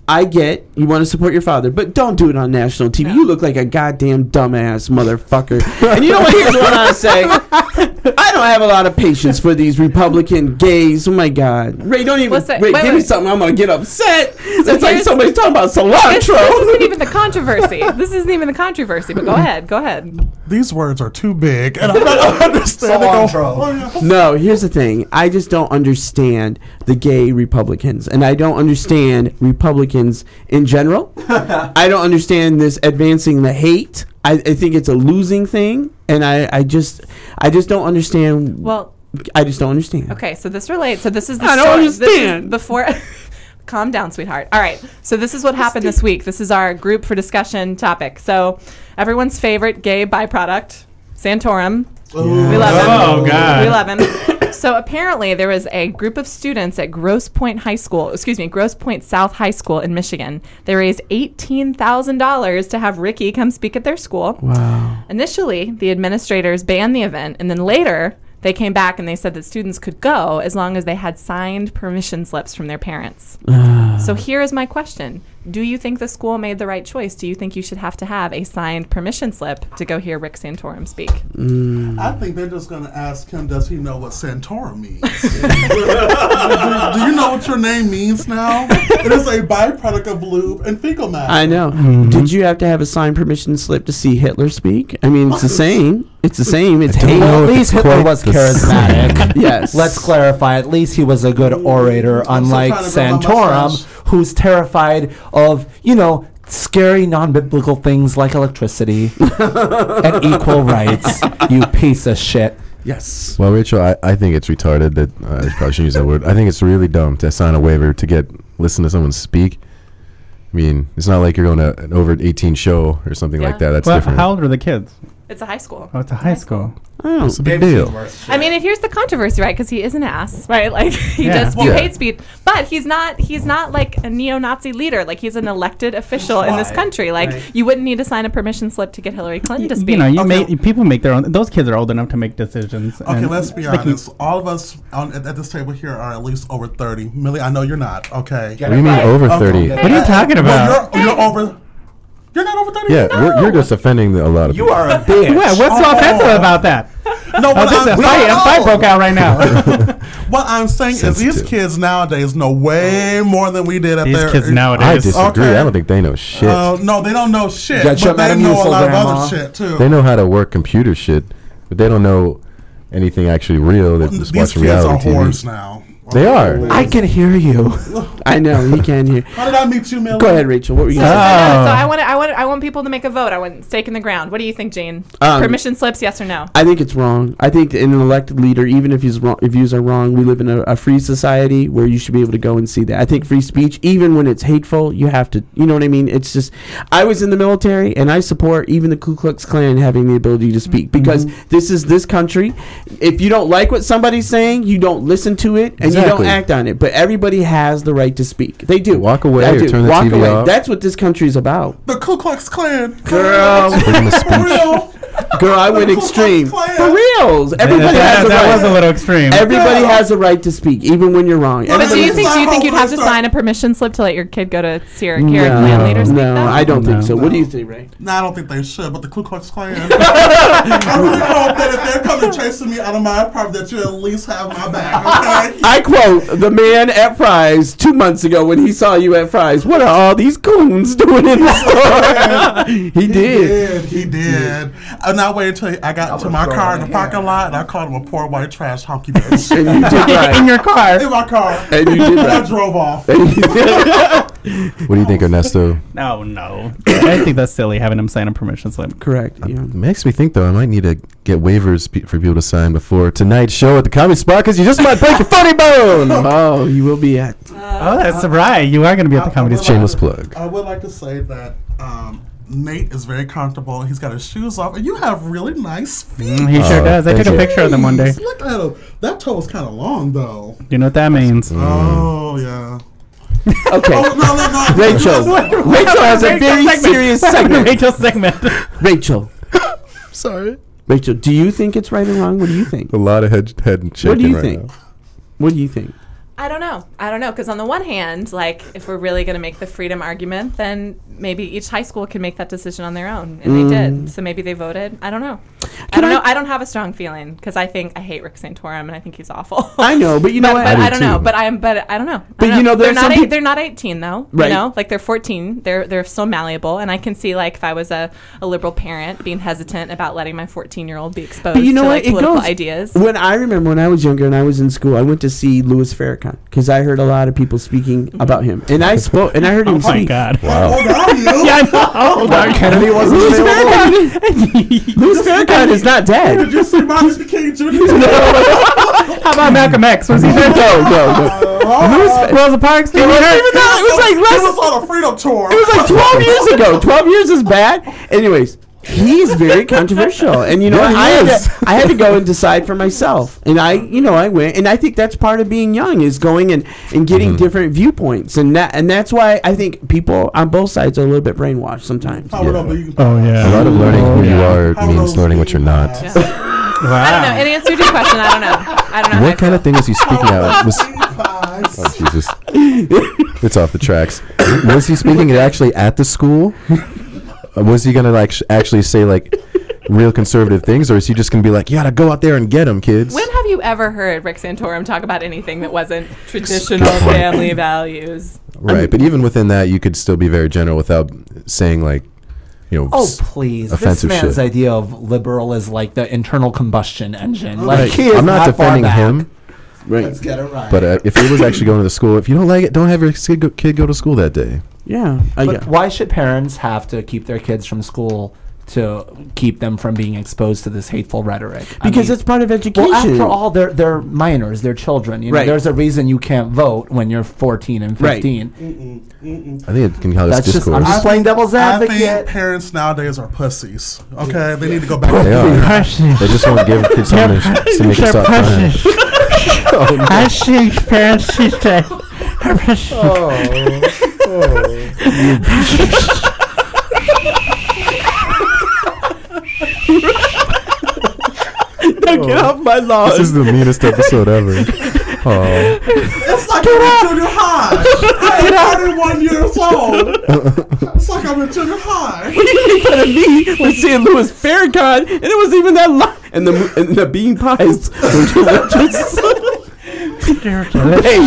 I get you want to support your father, but don't do it on national TV. You look like a goddamn dumbass motherfucker. And you know what? Here's what I say. I don't have a lot of patience for these Republican gays. Oh my God, Ray, don't even Ray, give me something. I'm gonna get upset. It's like somebody's talking about cilantro. This isn't even the controversy. This isn't even the controversy. But go ahead. Go ahead. These words are too big, and I don't understand. No, here's the thing. I just don't understand the gay Republicans, and I don't understand Republicans in general. I don't understand this advancing the hate. I think it's a losing thing, and I just don't understand. Well, I just don't understand. Okay, so this relates. So this is the I don't story. understand. This is before. Calm down, sweetheart. All right. So this is what happened this week. This is our group for discussion topic. So everyone's favorite gay byproduct, Santorum. We love him. Oh, God. We love him. So apparently there was a group of students at Grosse Pointe South High School in Michigan. They raised $18,000 to have Ricky come speak at their school. Wow. Initially, the administrators banned the event, and then later they came back and they said that students could go as long as they had signed permission slips from their parents. So here is my question. Do you think the school made the right choice? Do you think you should have to have a signed permission slip to go hear Rick Santorum speak? I think they're just going to ask him, does he know what Santorum means? do you know what your name means now? It is a byproduct of lube and fecal matter. I know. Did you have to have a signed permission slip to see Hitler speak? I mean, it's the same. It's the same. It's hate. Well, at least Hitler was charismatic. Yes. Let's clarify. At least he was a good orator, unlike trying to grow my Santorum, mustache. who's terrified of, scary non-biblical things like electricity and equal rights. You piece of shit. Yes. Well, Rachel, I think it's retarded that I probably shouldn't use that word. I think it's really dumb to sign a waiver to listen to someone speak. I mean, it's not like you're going to an over 18 show or something like that. That's Well, different. how old are the kids? It's a high school. Oh, it's a high school. Oh, It's a big deal. I mean, here's the controversy, right? Because he is an ass, right? Like he Yeah. does spew Yeah. hate speech, but he's not like a neo-Nazi leader. Like he's an elected official in this country. Like you wouldn't need to sign a permission slip to get Hillary Clinton to speak. People make their own. Those kids are old enough to make decisions. Okay, let's be honest. All of us at this table here are at least over 30. Millie, I know you're not. Okay. What do you mean over 30? What are you talking about? Well, you're over. You're not over 30. Yeah, you're just offending a lot of people. You are a bitch. What's so offensive about that? No, what This is a fight broke out right now. what I'm saying is these Sensitive. kids nowadays know way more than we did at These their kids I nowadays. disagree. Okay. I don't think they know shit. No, they don't know shit, Get your but they know a Metamucil, lot of Grandma. other shit too. They know how to work computer shit, but they don't know anything actually real. They're just These watching kids are reality whores TV. now. They are. I can hear you. I know he can hear. How did I meet you, Millie? Go ahead, Rachel. What were you So, going to say? I want people to make a vote. I want stake in the ground. What do you think, Jane? Um, Permission slips, yes or no? I think it's wrong. I think that in an elected leader, even if he's wrong, if views are wrong, we live in a free society where you should be able to go and see that. I think free speech, even when it's hateful, you have to. You know what I mean? It's just. I was in the military, and I support even the Ku Klux Klan having the ability to speak because this is this country. If you don't like what somebody's saying, you don't listen to it and you don't Exactly. act on it. But everybody has the right to speak. They do. Walk away They or do. turn the Walk TV away. off. That's what this country's about. The Ku Klux Klan. Girl. Freedom of speech. Real. Girl, I went The Ku Klux extreme. Klan. For real. nails. Everybody has a right. That was a little extreme. Everybody has a right to speak, even when you're wrong. But do you think you'd have to sign a permission slip to let your kid go to see a clan leader speak? No, I don't think so. What do you think, Ray? No, I don't think they should, but the Ku Klux Klan. I really hope that if they're coming chasing me out of my apartment, that you at least have my back, okay? I quote the man at Fry's 2 months ago when he saw you at Fry's. What are all these coons doing in the store? He did. And I waited until I got to my car in the parking lot, and I called him a poor white trash honky bitch. And you did right. In your car. In my car. And you did right. I drove off. What do you think, Ernesto? No. I think that's silly having him sign a permission slip. Correct. Yeah. Makes me think, though, I might need to get waivers for people to sign before tonight's show at the Comedy Spot, because you just might break your funny bone. Oh, you will be at. Oh, that's right. You are going to be at the Comedy Spot. Shameless plug. I would like to say that Nate is very comfortable. He's got his shoes off, and you have really nice feet. He sure does. I took a picture of them one day. Look at him. That toe was kind of long, though. You know what that means? Oh, yeah. Okay. No. Rachel has a very serious segment. Rachel's segment. Rachel. Sorry. Rachel, do you think it's right or wrong? What do you think? A lot of head shaking. What do you right think? now. What do you think? I don't know. Because on the one hand, like, if we're really going to make the freedom argument, then maybe each high school can make that decision on their own. And they did. So maybe they voted. I don't know. I don't know. I don't have a strong feeling, because I hate Rick Santorum, and I think he's awful. I know, but you know what? But I don't know. But I don't know. But you know, they're not 18 though. Right. You know, like they're 14. They're so malleable, and I can see, like, if I was a liberal parent being hesitant about letting my 14-year-old be exposed to like political ideas. When I remember when I was younger and I was in school, I went to see Louis Farrakhan because I heard a lot of people speaking about him, and I spoke and I heard him speak. Oh my God! Wow. How old are you? Yeah, I know. Hold on. Kennedy wasn't Louis Farrakhan is not dead. Did you see Martin Luther King Jr.? How about Malcolm X? Was he there? No. Rosa Parks? It was like It was on a freedom tour. It was like 12 years ago. 12 years is bad. Anyways, he's very controversial, and you know, I had to go and decide for myself, and I went, and I think that's part of being young is going and getting different viewpoints, and that's why I think people on both sides are a little bit brainwashed sometimes. Oh yeah. A lot of learning who you are means learning what you're not. Yeah. Wow. I don't know. In answer to your question, I don't know. What kind of thing was he speaking out? Oh Jesus! It's off the tracks. Was he speaking it actually at the school? Was he gonna like actually say like real conservative things, or is he just gonna be like, you gotta go out there and get them, kids? When have you ever heard Rick Santorum talk about anything that wasn't traditional family values? Right, but even within that, you could still be very general without saying like, you know, oh please, offensive this man's shit. idea of liberal is like the internal combustion engine. Like, Like he is I'm not defending him. Right. Let's get it right. But if he was actually going to the school, if you don't like it, don't have your kid go to school that day. Yeah. But why should parents have to keep their kids from school to keep them from being exposed to this hateful rhetoric? Because it's part of education. Well, after all, they're minors, they're children. You know, there's a reason you can't vote when you're 14 and 15. I think it can cause discourse. I'm just playing devil's advocate. I think parents nowadays are pussies. Okay, they need to go back. They are. They just want to give kids something to make it stop crying. I think parents should say. Get off my lawn. This is the meanest episode ever. It's like I'm in junior high. I'm 31 years old. It's like I'm in junior high. You make fun of me for seeing Louis Farrakhan, and it wasn't even that long. And the bean pies were delicious. Hey,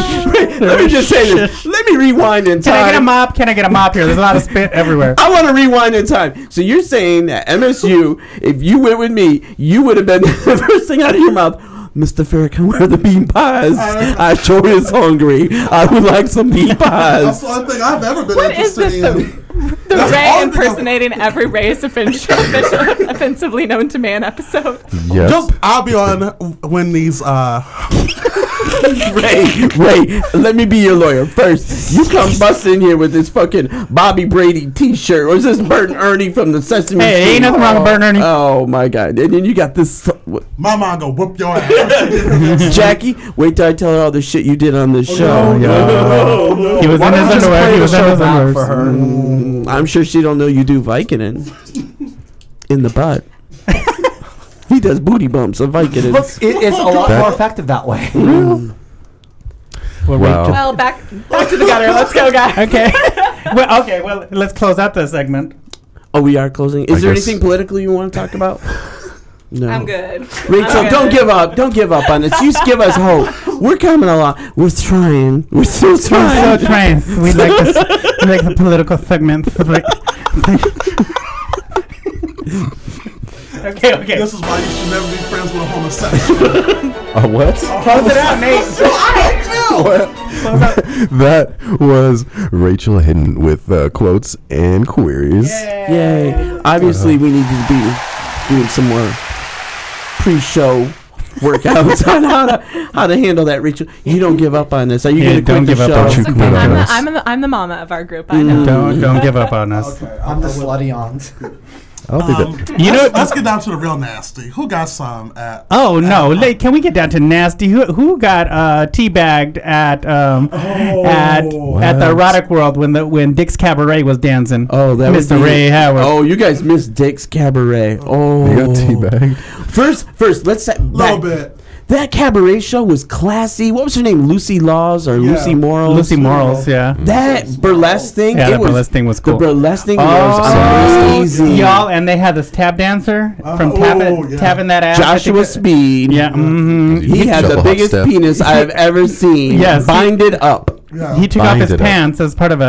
let me just say this. Let me rewind in time. Can I get a mop? Can I get a mop here? There's a lot of spit everywhere. I want to rewind in time. So you're saying that MSU, if you went with me, you would have been the first thing out of your mouth, Mr. Farrakhan, where are the bean pies? I sure is hungry. I would like some bean pies. That's the only thing I've ever been What is interested this? in. The Ray impersonating every race offensively known to man episode. Yes. I'll be on when these Ray, let me be your lawyer. First, you come busting in here with this fucking Bobby Brady t-shirt. Or is this Bert and Ernie from the Sesame Street? Hey, ain't nothing wrong with Bert and Ernie. Oh, my God. And then you got this... my mom gonna whoop your ass. Jackie, wait till I tell her all the shit you did on this show. He was in his underwear. He was in his underwear. For her. I'm sure she don't know you do Vicodin in the butt. He does booty bumps of Vicodins. Look, it's a lot more effective that way. Well, back to the gutter. Let's go, guys. Okay. Well, let's close out this segment. Oh, we are closing. Is I there guess. anything politically you want to talk about? No. I'm good. Rachel, don't give up. Don't give up on us. You just give us hope. We're coming along. We're trying. We're still trying. So trans. We like this. We like the political segment. Okay. This is why you should never be friends with a homosexual. What? Close it out, Nate. That was Rachael Hinton with quotes and queries. Yay. Obviously, we need to be doing some more pre-show workouts on how to handle that, Rachel. You don't give up on this. Are you going to don't quit the give up show? on Don't you Okay, quit on us. I'm the mama of our group. I know. Don't give up on us. Okay, I'm the slutty on. I don't think that. You know, let's get down to the real nasty. Who got some at? Oh no! Can we get down to nasty? Who got teabagged at the erotic world when Dick's Cabaret was dancing? Oh, that was Mr. Ray Howard. Oh, you guys missed Dick's Cabaret. Oh, You got teabagged. First, let's set A little bit. That cabaret show was classy. What was her name? Lucy Laws or Yeah. Lucy Morals? Lucy Morals, yeah. That burlesque thing. Yeah, it the was- burlesque thing was cool. The burlesque thing Oh, was amazing. y'all, and they had this tap dancer from tapping that ass. I Joshua think Speed. Yeah, He had the Shuffle biggest step. penis I've ever seen. Yes. Binded up. Yeah. he took off Bind his it up. pants as part of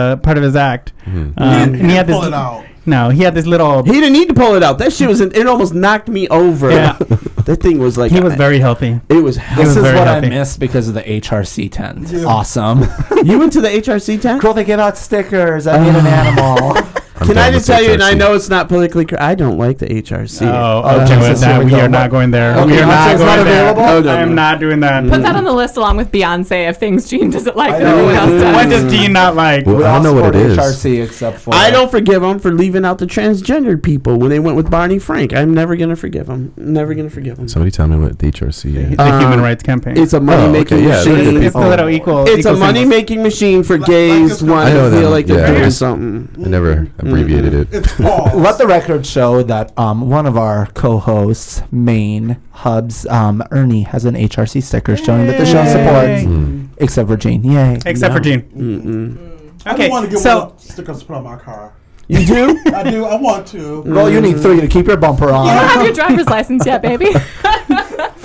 his act. And he had this. Pull it out. No, he had this little. He didn't need to pull it out. That shit was. It almost knocked me over. Yeah. That thing was like. He was very healthy. It was. This is very what healthy. I missed because of the HRC tent. Yeah. Awesome. You went to the HRC tent? Cool, they get out stickers. I need an animal. Can I just tell you, and I know it's not politically correct, I don't like the HRC. Oh, okay. Jesus, here we We go. are not going there. Okay, We are not it's not going there. available? Oh, no, I am no. not doing that. Put that on the list along with Beyonce of things Gene doesn't like that know. everyone else does. What does Gene not like? Well, I don't know what it is. HRC except for I don't forgive them for leaving out the transgendered people when they went with Barney Frank. I'm never going to forgive them. Never going to forgive them. Somebody tell me what the HRC is. The Human Rights Campaign. It's a money-making okay, yeah, they're machine. good It's the little equal. It's a equal symbols. money-making machine for Like gays it's- wanting I know to feel them, like they're yeah. doing something. I never abbreviated it. It's false. Let the record show that one of our co-hosts, Maine Hubs, Ernie, has an HRC sticker showing that the show supports, Mm. except for Gene. Yay. Except for Gene. I Okay, want to get so one of the stickers to put on my car. You do? I do. I want to. Well, you need 3 to keep your bumper on. You don't have your driver's license yet, baby.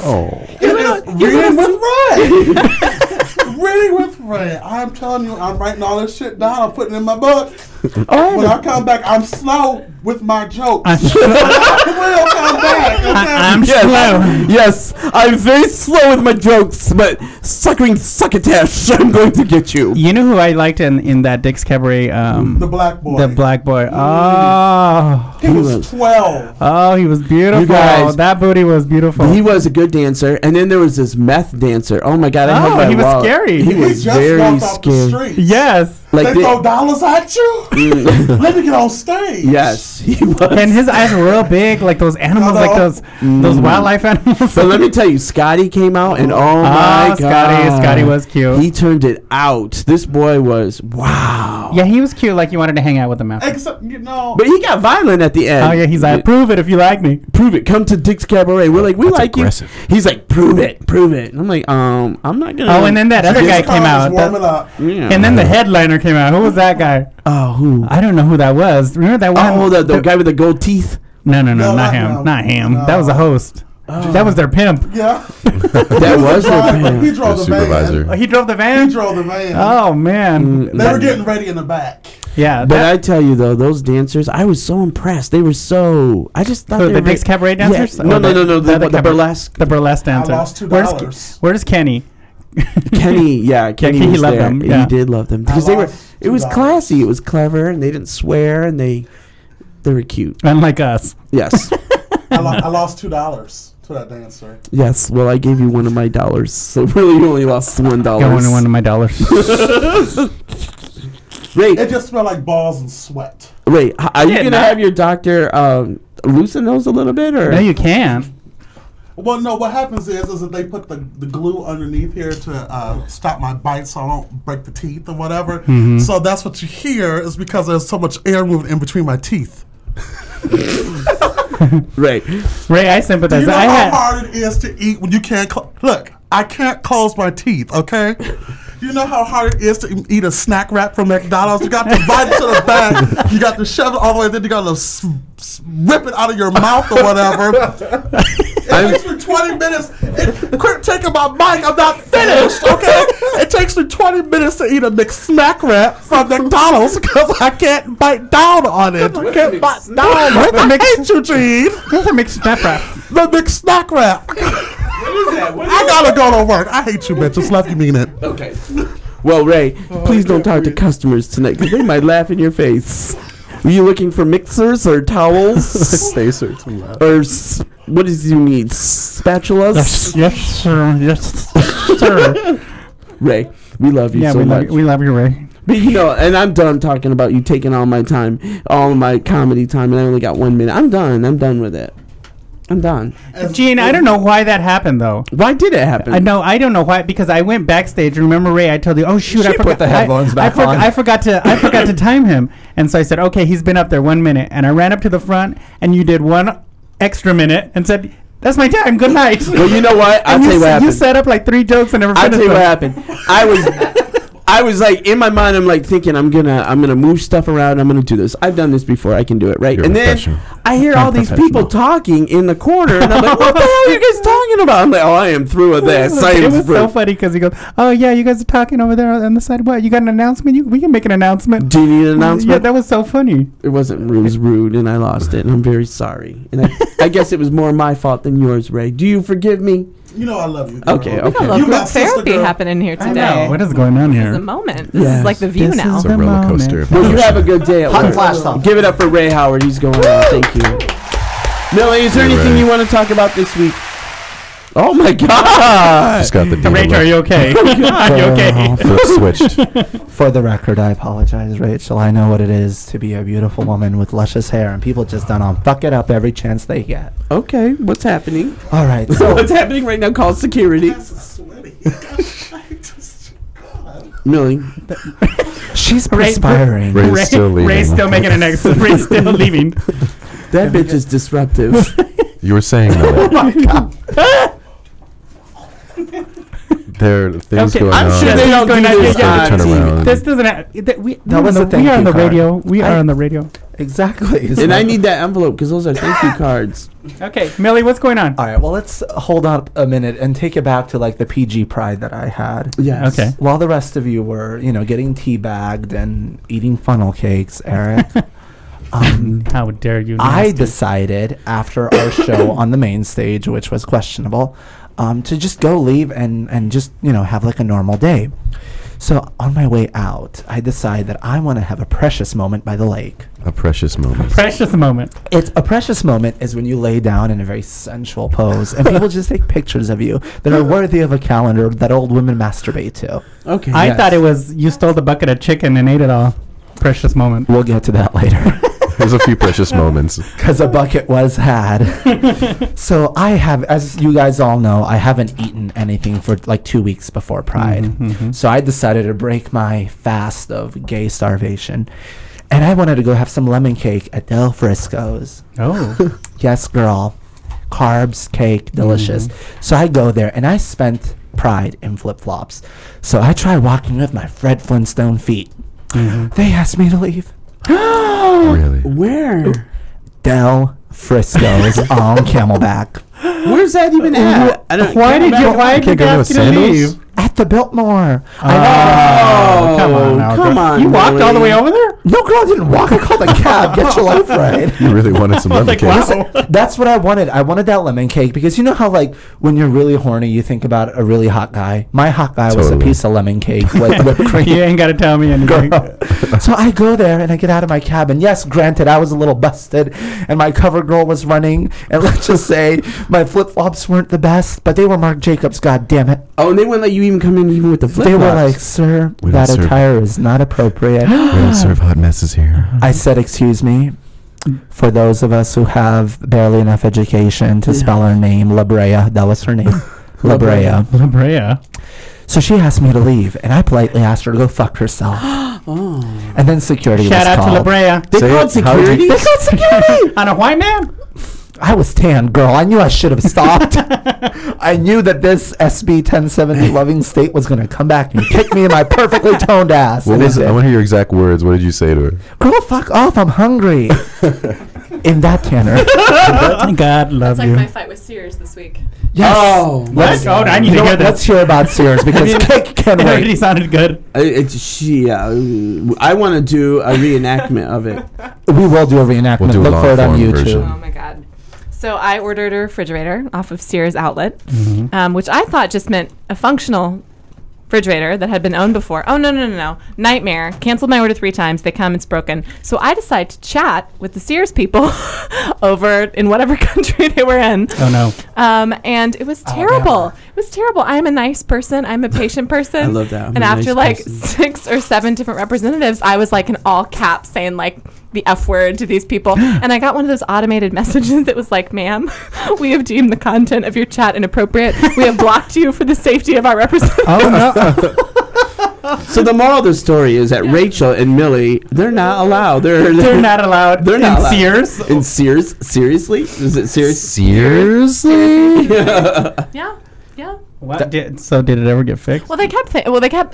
Oh. Reading with Ray. Reading with Ray. I'm telling you, I'm writing all this shit down. I'm putting it in my book. When I come back, I'm slow with my jokes. I will come back. Okay? I'm slow. Yes, I'm very slow with my jokes, but succotash, I'm going to get you. You know who I liked in that Dick's Cabaret? The black boy. The black boy. Oh. He was 12. Oh, he was beautiful. You guys- That booty was beautiful. He was a good dancer, and then there was this meth dancer. Oh my god, I hugged my he was wall. scary. He He was just very walked off the scary. street. Yes. Like They thi- throw dollars at you? Let me get on stage. yes, he was. And his eyes were real big, like those animals, like those wildlife animals. But let me tell you, Scotty came out, and oh my god, Scotty was cute. He turned it out. This boy was wow. Yeah, he was cute. Like you wanted to hang out with him after. Except, you know. But he got violent at the end. Oh yeah, he's like, prove it if you like me. Prove it. Come to Dick's Cabaret. We're like, we That's like aggressive. you. He's like, prove it. And I'm like, I'm not gonna. Oh, and then that other His guy car came was out. warming up. Yeah. And then the headliner came out. Who was that guy? Oh, who? I don't know who that was. Remember that one? Oh, the guy with the gold teeth. No, No, not not him. him. Not him. No. That was the host. That was their pimp. Yeah. That was He the drove The the van. supervisor. Oh, he drove the He van? drove the van. Oh, man. They were getting ready in the back. Yeah. But I tell you though, those dancers, I was so impressed. They were so. I just thought Who, they the were Dick's Cabaret dancers? Yeah. No, Or no, no. The other cabaret- burlesque. The burlesque dancer. I lost $2. Where's Kenny? Kenny, yeah, Kenny he was loved there. them, yeah. He did love them because I they were. lost It was $2. classy. It was clever, and they didn't swear, and they were cute. Unlike us. Yes, I lost $2 to that dancer. yes. Well, I gave you one of my dollars, so really you only lost $1. Got one of my dollars. Wait, It just smelled like balls and sweat. wait. Are you Yeah, gonna nah. have your doctor loosen those a little bit, or No, you can't. Well, no, what happens is that they put the glue underneath here to stop my bite so I don't break the teeth or whatever. Mm-hmm. So that's what you hear is because there's so much air moving in between my teeth. Ray, I sympathize. Do you know how hard it is to eat when you can't look? I can't close my teeth, okay? You know how hard it is to eat a snack wrap from McDonald's? You got to bite it to the back. You got to shove it all the way, then you got to rip it out of your mouth or whatever. It takes me 20 minutes. Quit taking my mic. I'm not finished, okay? It takes me 20 minutes to eat a McSnack wrap from McDonald's because I can't bite down on it. I can't bite down. I hate you, Gene. What's a McSnack wrap? The McSnack wrap. I gotta go to work. I hate you, bitches. Love you, mean it. Okay. Well, Ray, please don't talk to customers tonight because they might laugh in your face. Were you looking for mixers or towels? Spacers. Or what is you need? Spatulas? Yes, sir. Yes, sir. Ray, we love you so much. We love you, Ray. But and I'm done talking about you taking all my time, all my comedy time, and I only got 1 minute. I'm done. I'm done with it. I'm done. Gene, I don't know why that happened though. Why did it happen? I don't know why, because I went backstage. Remember, Ray? I told you, oh shoot, I forgot. Put the headphones back on. I forgot to time him, and so I said, okay, he's been up there 1 minute, and I ran up to the front, and you did 1 extra minute, and said, "That's my time. Good night." Well, you know what? I'll tell you what happened. You set up like 3 jokes and never finished. I'll tell you what happened. I was like, in my mind, I'm like thinking, I'm gonna move stuff around. I'm gonna do this. I've done this before. I can do it, right? You're and then I hear all these people talking in the corner, and I'm like, what the hell are you guys talking about? I'm like, oh, I am through with this. It was so funny because he goes, oh yeah, you guys are talking over there on the side. What? You got an announcement? We can make an announcement. Do you need an announcement? Yeah, that was so funny. It wasn't rude. It was rude, and I lost it, and I'm very sorry. And I guess it was more my fault than yours, Ray. Do you forgive me? You know I love you. Girl. Okay. You got therapy happening here today. I know. What is going on here? This is a moment. This is like the View now. It's a roller coaster. Well, you have a good day at Hot work. flash song. Give it up for Ray Howard. He's going on. Thank you. Mili, is there anything you want to talk about this week? Oh my God! Just got the deal. Rachel, are you okay? Are you okay? Flip switched. For the record, I apologize, Rachel. I know what it is to be a beautiful woman with luscious hair, and people just don't fuck it up every chance they get. Okay, what's happening? All right. So what's happening right now? Call security. Mili, she's perspiring. Ray's still leaving. Ray's still making an exit. Ray's still leaving. that bitch is disruptive. You were saying that. Oh my God. There are things going I'm on. sure they don't going do on. this Yeah, on turn TV. around. This doesn't. That was a thank we are you on the card. radio. We are on the radio. Exactly. And I need that envelope because those are thank you cards. Okay, Mili, what's going on? All right. Well, let's hold up a minute and take it back to like the PG pride that I had. Yes. Okay. While the rest of you were, getting teabagged and eating funnel cakes, Eric. How dare you? I nasty. decided after our show on the main stage, which was questionable, to just go leave and just, have like a normal day. So on my way out, I decide that I want to have a precious moment by the lake. A precious moment. Precious moment. It's a precious moment is when you lay down in a very sensual pose and people just take pictures of you that are worthy of a calendar that old women masturbate to. Okay. I thought it was you stole the bucket of chicken and ate it all. Precious moment. We'll get to that later. There's a few precious moments. Because a bucket was had. So I have, as you guys all know, I haven't eaten anything for like 2 weeks before Pride. So I decided to break my fast of gay starvation. And I wanted to go have some lemon cake at Del Frisco's. Oh. Yes, girl. Carbs, cake, delicious. So I go there and I spent Pride in flip-flops. So I tried walking with my Fred Flintstone feet. They asked me to leave. Really? Where? Del Frisco's on Camelback. Where's that even at? Why did you Can't go ask with you to sandals? leave? At the Biltmore. Oh, come on now, come girl. on. You walked all the way over there? No, girl, I didn't walk. I called a cab. Get your life right. You really wanted some lemon like, cake. wow. That's what I wanted. I wanted that lemon cake because you know how, like, when you're really horny, you think about a really hot guy. My hot guy was a Totally. piece of lemon cake with whipped cream. You ain't got to tell me anything. So I go there and I get out of my cab, and yes, granted, I was a little busted, and my cover girl was running, and let's just say my flip flops weren't the best, but they were Marc Jacobs. God damn it! Oh, and they wouldn't let you even come in even with the flip They flops. were like, "Sir, We that don't serve- attire is not appropriate." We don't serve hot messes here. I said, "Excuse me." For those of us who have barely enough education to spell her name, La Brea, that was her name, La Brea. La Brea. So she asked me to leave, and I politely asked her to go fuck herself. And then security Shout was out called. to La Brea. They Say called it. How did security? you- They called security! On a white man? I was tan, girl. I knew I should have stopped. I knew that this SB 1070 loving state was going to come back and kick me in my perfectly toned ass. What was it? I want to hear your exact words. What did you say to her? Girl, fuck off. I'm hungry. In that tenor. God love That's you. like my fight with Sears this week. Yes. Oh, What? Oh, I need to hear this. Let's hear about Sears because cake can It already wait. sounded good. I want to do a reenactment of it. We will do a reenactment. We'll do a Look for it on long-form YouTube. version. Oh my god. So I ordered a refrigerator off of Sears Outlet, Mm-hmm. which I thought just meant a functional refrigerator that had been owned before. Oh, no. Nightmare. Canceled my order 3 times. They come, it's broken. So I decided to chat with the Sears people over in whatever country they were in. Oh, no. And it was terrible. It was terrible. I'm a nice person. I'm a patient person. I love that. I'm And a after nice like person. 6 or 7 different representatives, I was like in all caps saying like the F word to these people. And I got one of those automated messages that was like, ma'am, we have deemed the content of your chat inappropriate. We have blocked you for the safety of our representatives. Oh, no. So the moral of the story is that Rachel and Mili, they're not allowed. They're not allowed. They're not in allowed. Sears. In Sears? Seriously? Is it serious? Seriously? Yeah. What? So did it ever get fixed? Well, they kept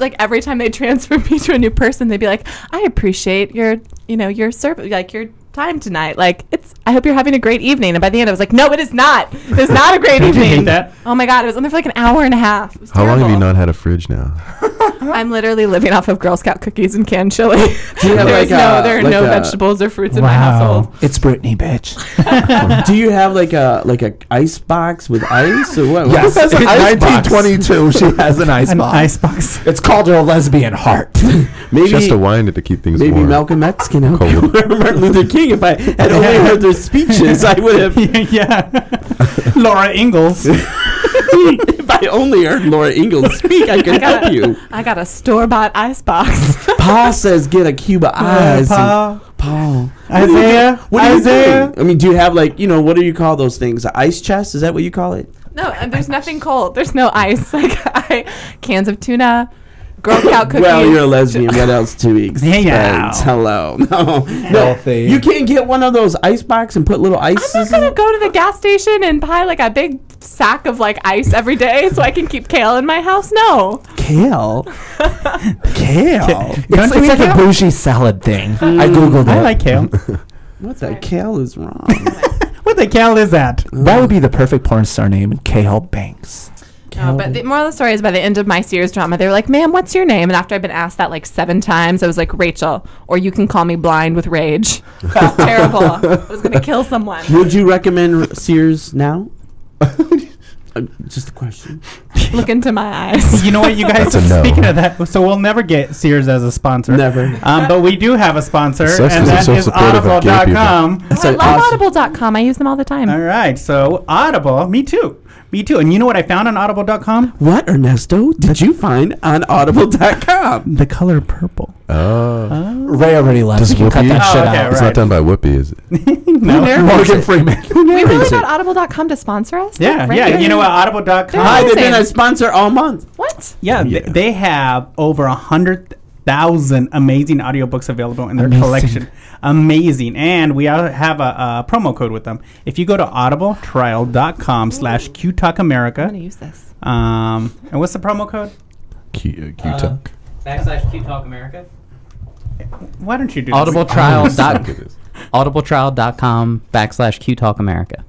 like every time they transferred me to a new person, they'd be like, "I appreciate your service, like your time tonight. Like I hope you're having a great evening." And by the end, I was like, "No, it is not. It's not a great Don't you evening." hate that? Oh my god, I was on there for like an hour and a half. It was How long have you terrible. not had a fridge now? I'm literally living off of Girl Scout cookies and canned chili. Do you have there are like no a- vegetables or fruits in my Wow. household. It's Britney, bitch. Do you have like a ice box with ice or what? Yes, What's in an ice box? 1922, she has an ice An box. icebox. It's called her lesbian heart. Maybe She has to wind it to keep things maybe warm. Malcolm X can help Cold. you. Martin Luther King. If I had only heard their speeches, I would have. Yeah. Laura Ingalls. If I only heard Laura Ingalls speak, I could help you. I got a store-bought ice box. Paul says get a cube of ice. Paul. Isaiah. What are you Isaiah. doing? I mean, do you have like, what do you call those things? An ice chest? Is that what you call it? No, and there's nothing cold. There's no ice. Like cans of tuna, Girl Scout cookies. Well, you're a lesbian. What else to expect? Yeah. Hello. No. Healthy. You can't get one of those ice box and put little ice. I'm not gonna go to the gas station and buy like a big sack of like ice every day so I can keep kale in my house. No. Kale. Kale. Don't It's you like eat a kale? bougie salad thing. I googled it. I like kale. What the kale is wrong? What the kale is that? That would be the perfect porn star name, Kale Banks. No, but the moral of the story is by the end of my Sears drama, they were like, "Ma'am, what's your name?" And after I'd been asked that like 7 times, I was like, "Rachel, or you can call me blind with rage." It was terrible. I was gonna kill someone. Would you recommend Sears now? Just a question. Look into my eyes. You know what, you guys? That's a no. Speaking of that, so we'll never get Sears as a sponsor. Never. But we do have a sponsor, Sucks and 'cause they're that so is supportive of gay people. Audible.com. Oh, I love Audible.com. I use them all the time. All right, so Audible, me too. And you know what I found on Audible.com? What, Ernesto, did you find on Audible.com? The color purple. Oh. Ray already left. Does You can cut Whoopi- that shit Oh, okay, out. It's right. not done by Whoopi, is it? No. Morgan Freeman. We really narrates got it? Audible.com to sponsor us? Yeah, Right yeah. here. You know what? Audible.com. Hi, they've been Amazing. a sponsor all month. What? Yeah, Yeah. They have over 100,000 amazing audiobooks available in their Amazing. collection. Amazing. And we have a promo code with them. If you go to audibletrial.com/QTalkAmerica. I'm going to use this. And what's the promo code? Q-Tuck. /QTalkAmerica. Why don't you do Audibletrial.com/QTalkAmerica.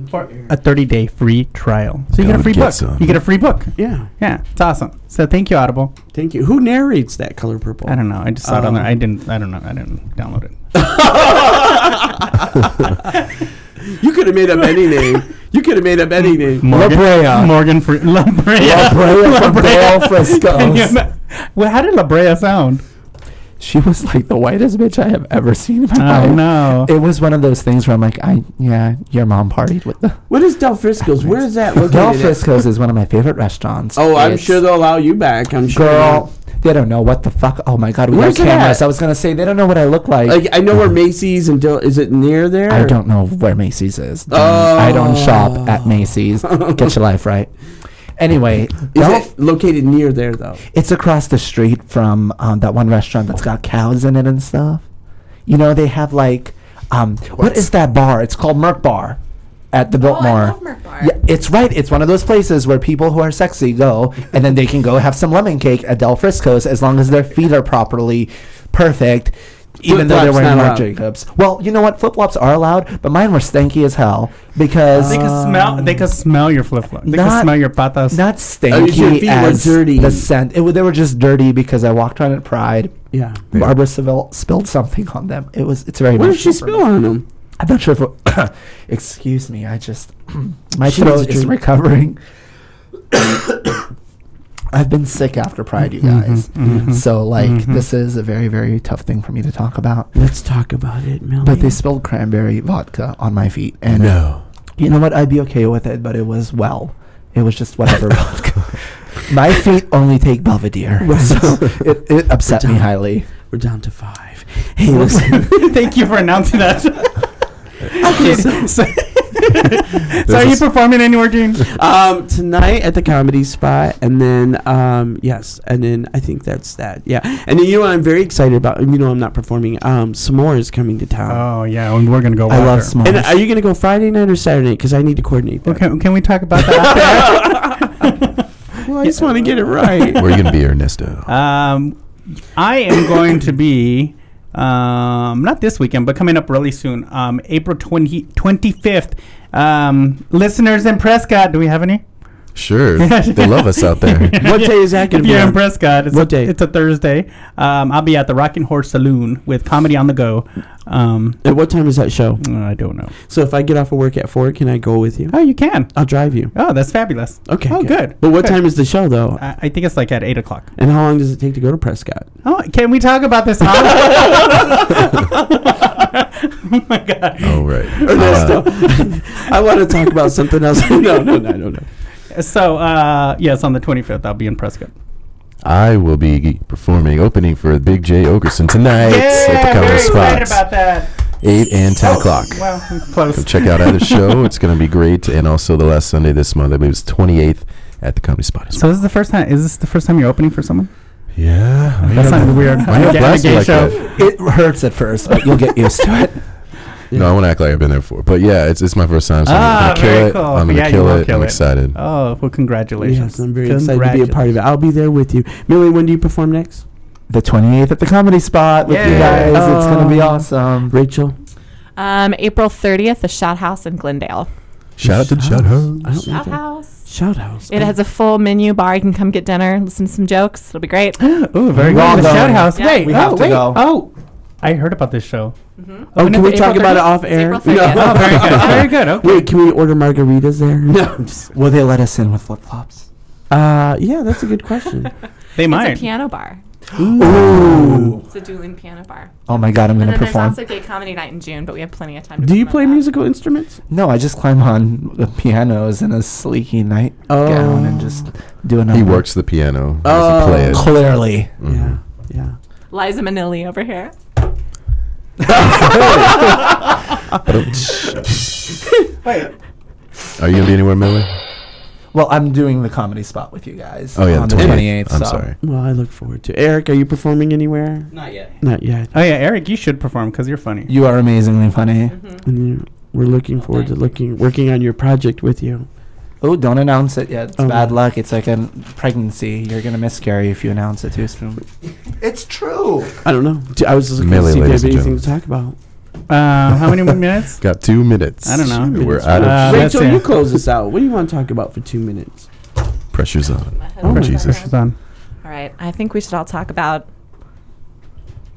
for a 30-day free trial? So you Gotta get a free get book. some. You get a free book. Yeah. Yeah, it's awesome. So thank you, Audible. Thank you. Who narrates that color purple? I don't know. I just saw it on there. I don't know. I didn't download it. You could have made up any name. You could have made up any name. La Brea. Morgan La Brea. La Brea from Bale Can you Frisco's. well, how did La Brea sound? She was like the whitest bitch I have ever seen in my Oh, life. no. It was one of those things where I'm like, your mom partied with the. What is Del Frisco's? Where is that located? Del at? Frisco's is one of my favorite restaurants. Oh, I'm It's- sure they'll allow you back. I'm sure. Girl, they don't know what the fuck. Oh my God, we Where's got it cameras. at? I was gonna say they don't know what I look like. Like I know where Macy's and is it near there? I don't know where Macy's is. Oh. I don't shop at Macy's. Get your life right. Anyway, Is it located near there though? it's across the street from that one restaurant that's got cows in it and stuff. You know, they have like, what is that bar? It's called Merc Bar. at the Biltmore. I love Merc Bar. Yeah, it's right. It's one of those places where people who are sexy go, and then they can go have some lemon cake at Del Frisco's as long as their feet are properly perfect. Even though they're wearing Marc Jacobs. Well, you know what? Flip-flops are allowed, but mine were stanky as hell because they can smell your flip-flops. They can smell your patas. Not stanky your feet as were dirty. the scent. They were just dirty because I walked around at Pride. Yeah. Barbara Seville spilled something on them. It's very. What did she spill on them? I'm not sure if excuse me, I just my throat is recovering. I've been sick after Pride, you guys. So this is a very, very tough thing for me to talk about. Let's talk about it, Mili. But they spilled cranberry vodka on my feet, and you know what? I'd be okay with it, but it was just whatever vodka. My feet only take Belvedere, so it upset me highly. We're down to 5. Hey, listen. Thank you for announcing that. So are you performing anywhere, Gene? Tonight at the Comedy Spot, and then yes, and then I think that's that. Yeah, and then you know what I'm very excited about. You know I'm not performing. S'more is coming to town. Oh yeah, and we're gonna go. I love s'mores. And are you gonna go Friday night or Saturday night? Because I need to coordinate that. Okay, can we talk about that? Well, I just want to get it right. Where are you gonna be, Ernesto? I am going to be. Not this weekend, but coming up really soon. April 25th. Listeners in Prescott, do we have any? Sure. They love us out there. What day is that going to be? If you're in Prescott, it's a Thursday. I'll be at the Rocking Horse Saloon with Comedy on the Go. At what time is that show? I don't know. So if I get off of work at 4, can I go with you? Oh, you can. I'll drive you. Oh, that's fabulous. Okay. Oh, good. But what time is the show, though? I think it's like at 8 o'clock. And how long does it take to go to Prescott? Oh, can we talk about this? Oh, my God. Oh, right. Ernesto, I want to talk about something else. No. So, yes, on the 25th, I'll be in Prescott. I will be opening for Big J Ogerson tonight at the Comedy very Spot. excited about that. 8 and 10 o'clock. Well, close. Come check out either show. It's going to be great. And also the last Sunday this month, I believe it's 28th at the Comedy Spot. So this is the first time. Is this the first time you're opening for someone? Yeah. That's not weird. Why not blast you like that? It hurts at first, but you'll get used to it. No, I want to act like I've been there before. But yeah, it's my first time, so I'm going to kill it. Cool. I'm going to kill it. I'm excited. Oh, well, congratulations. Yes, I'm very excited to be a part of it. I'll be there with you. Mili, when do you perform next? The 28th at the Comedy Spot with you guys. It's going to be awesome. Rachel? April 30th, the Shout House in Glendale. Shout out to the Shout House. Shout House. Shout House. It has a full menu bar. You can come get dinner, listen to some jokes. It'll be great. Oh, very good. The Shout House. Yeah. Wait, we have to go. Oh, I heard about this show. Oh, can we talk about it off It's air? April 30th. Oh, very good. Very good. Okay. Wait, can we order margaritas there? No. Will they let us in with flip-flops? Yeah, that's a good question. They might. It's a piano bar. Ooh. It's a dueling piano bar. Oh my God, I'm going And to then perform. there's also gay comedy night in June, but we have plenty of time to Do you promote play that. musical instruments? No, I just climb on the pianos in a sleeky night gown and just do a number. He works the piano. Oh. Doesn't play it. Clearly. Mhm. Yeah. Liza Minnelli over here. Wait. Are you going to be anywhere, Mili? Well, I'm doing the Comedy Spot with you guys. Oh, yeah, on the the 28th. 28th. I'm so. sorry. Well, I look forward to it. Eric, are you performing anywhere? Not yet. Not yet. Oh, yeah, Eric, you should perform because you're funny. You are amazingly funny. And we're looking forward to working on your project with you. Oh, don't announce it yet. It's Oh. bad luck. It's like a pregnancy. You're going to miscarry if you announce it too soon. It's true. I don't know. I was just looking Mili, to see if you ladies have and anything gentlemen. to talk about. How many more minutes? Got 2 minutes. I don't know. We're out of Let's Rachel, see. you close us out. What do you want to talk about for 2 minutes? pressure's on. My head Oh, is Jesus. hurting. Pressure's on. All right. I think we should all talk about.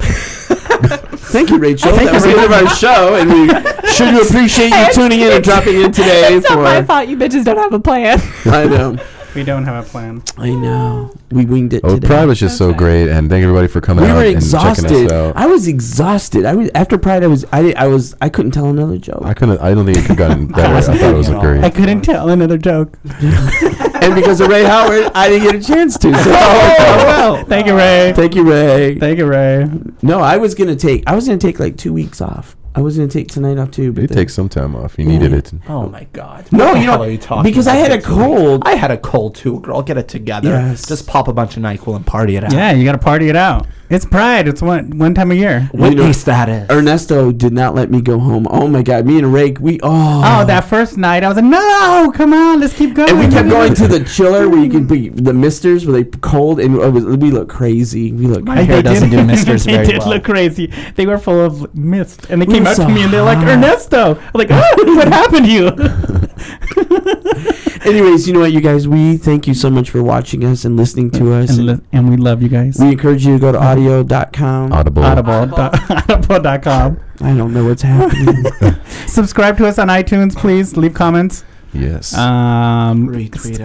Thank you, Rachel. That was the end of our show, and we sure do appreciate you tuning in and dropping in today. It's not my fault. You bitches don't have a plan. I know. We don't have a plan. I know. We winged it Oh, today. Pride was just so great, and thank everybody for coming We out were and checking exhausted. us out. I was exhausted. After Pride. I couldn't tell another joke. I don't think it could have gotten better. I thought it was at all. great. I couldn't tell another joke. And because of Ray Howard, I didn't get a chance to. So well. Thank you, Ray. Thank you, Ray. Thank you, Ray. No, I was gonna take like 2 weeks off. I was gonna take tonight off too. But You take some time off. You needed it. Oh my God. No, What the you hell know, are you talking because I about? had a cold. I had a cold too, girl. Get it together. Yes. Just pop a bunch of NyQuil and party it out. Yeah, you got to party it out. It's Pride. It's one time a year. Whitney status. Ernesto did not let me go home. Oh my God, me and Rake, Oh, that first night, I was like, no, come on, let's keep going. And we kept going to the chiller where you could be the misters, where they cold, and we look crazy. My hair doesn't do misters very well. They did look crazy. They were full of mist, and they came out to me and they're like, Ernesto. I'm like, oh, what happened to you? Anyways, you know what, you guys? We thank you so much for watching us and listening to us. And we love you guys. We encourage you to go to audio.com. Audible.com. I don't know what's happening. Subscribe to us on iTunes, please. Leave comments. Yes.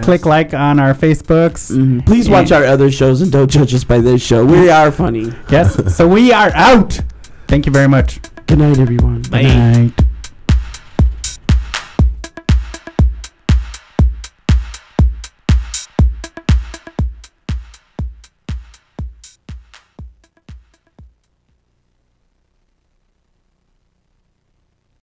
Click like on our Facebooks. Mm-hmm. Please watch our other shows and don't judge us by this show. We are funny. Yes. So we are out. Thank you very much. Good night, everyone. Bye. Good night.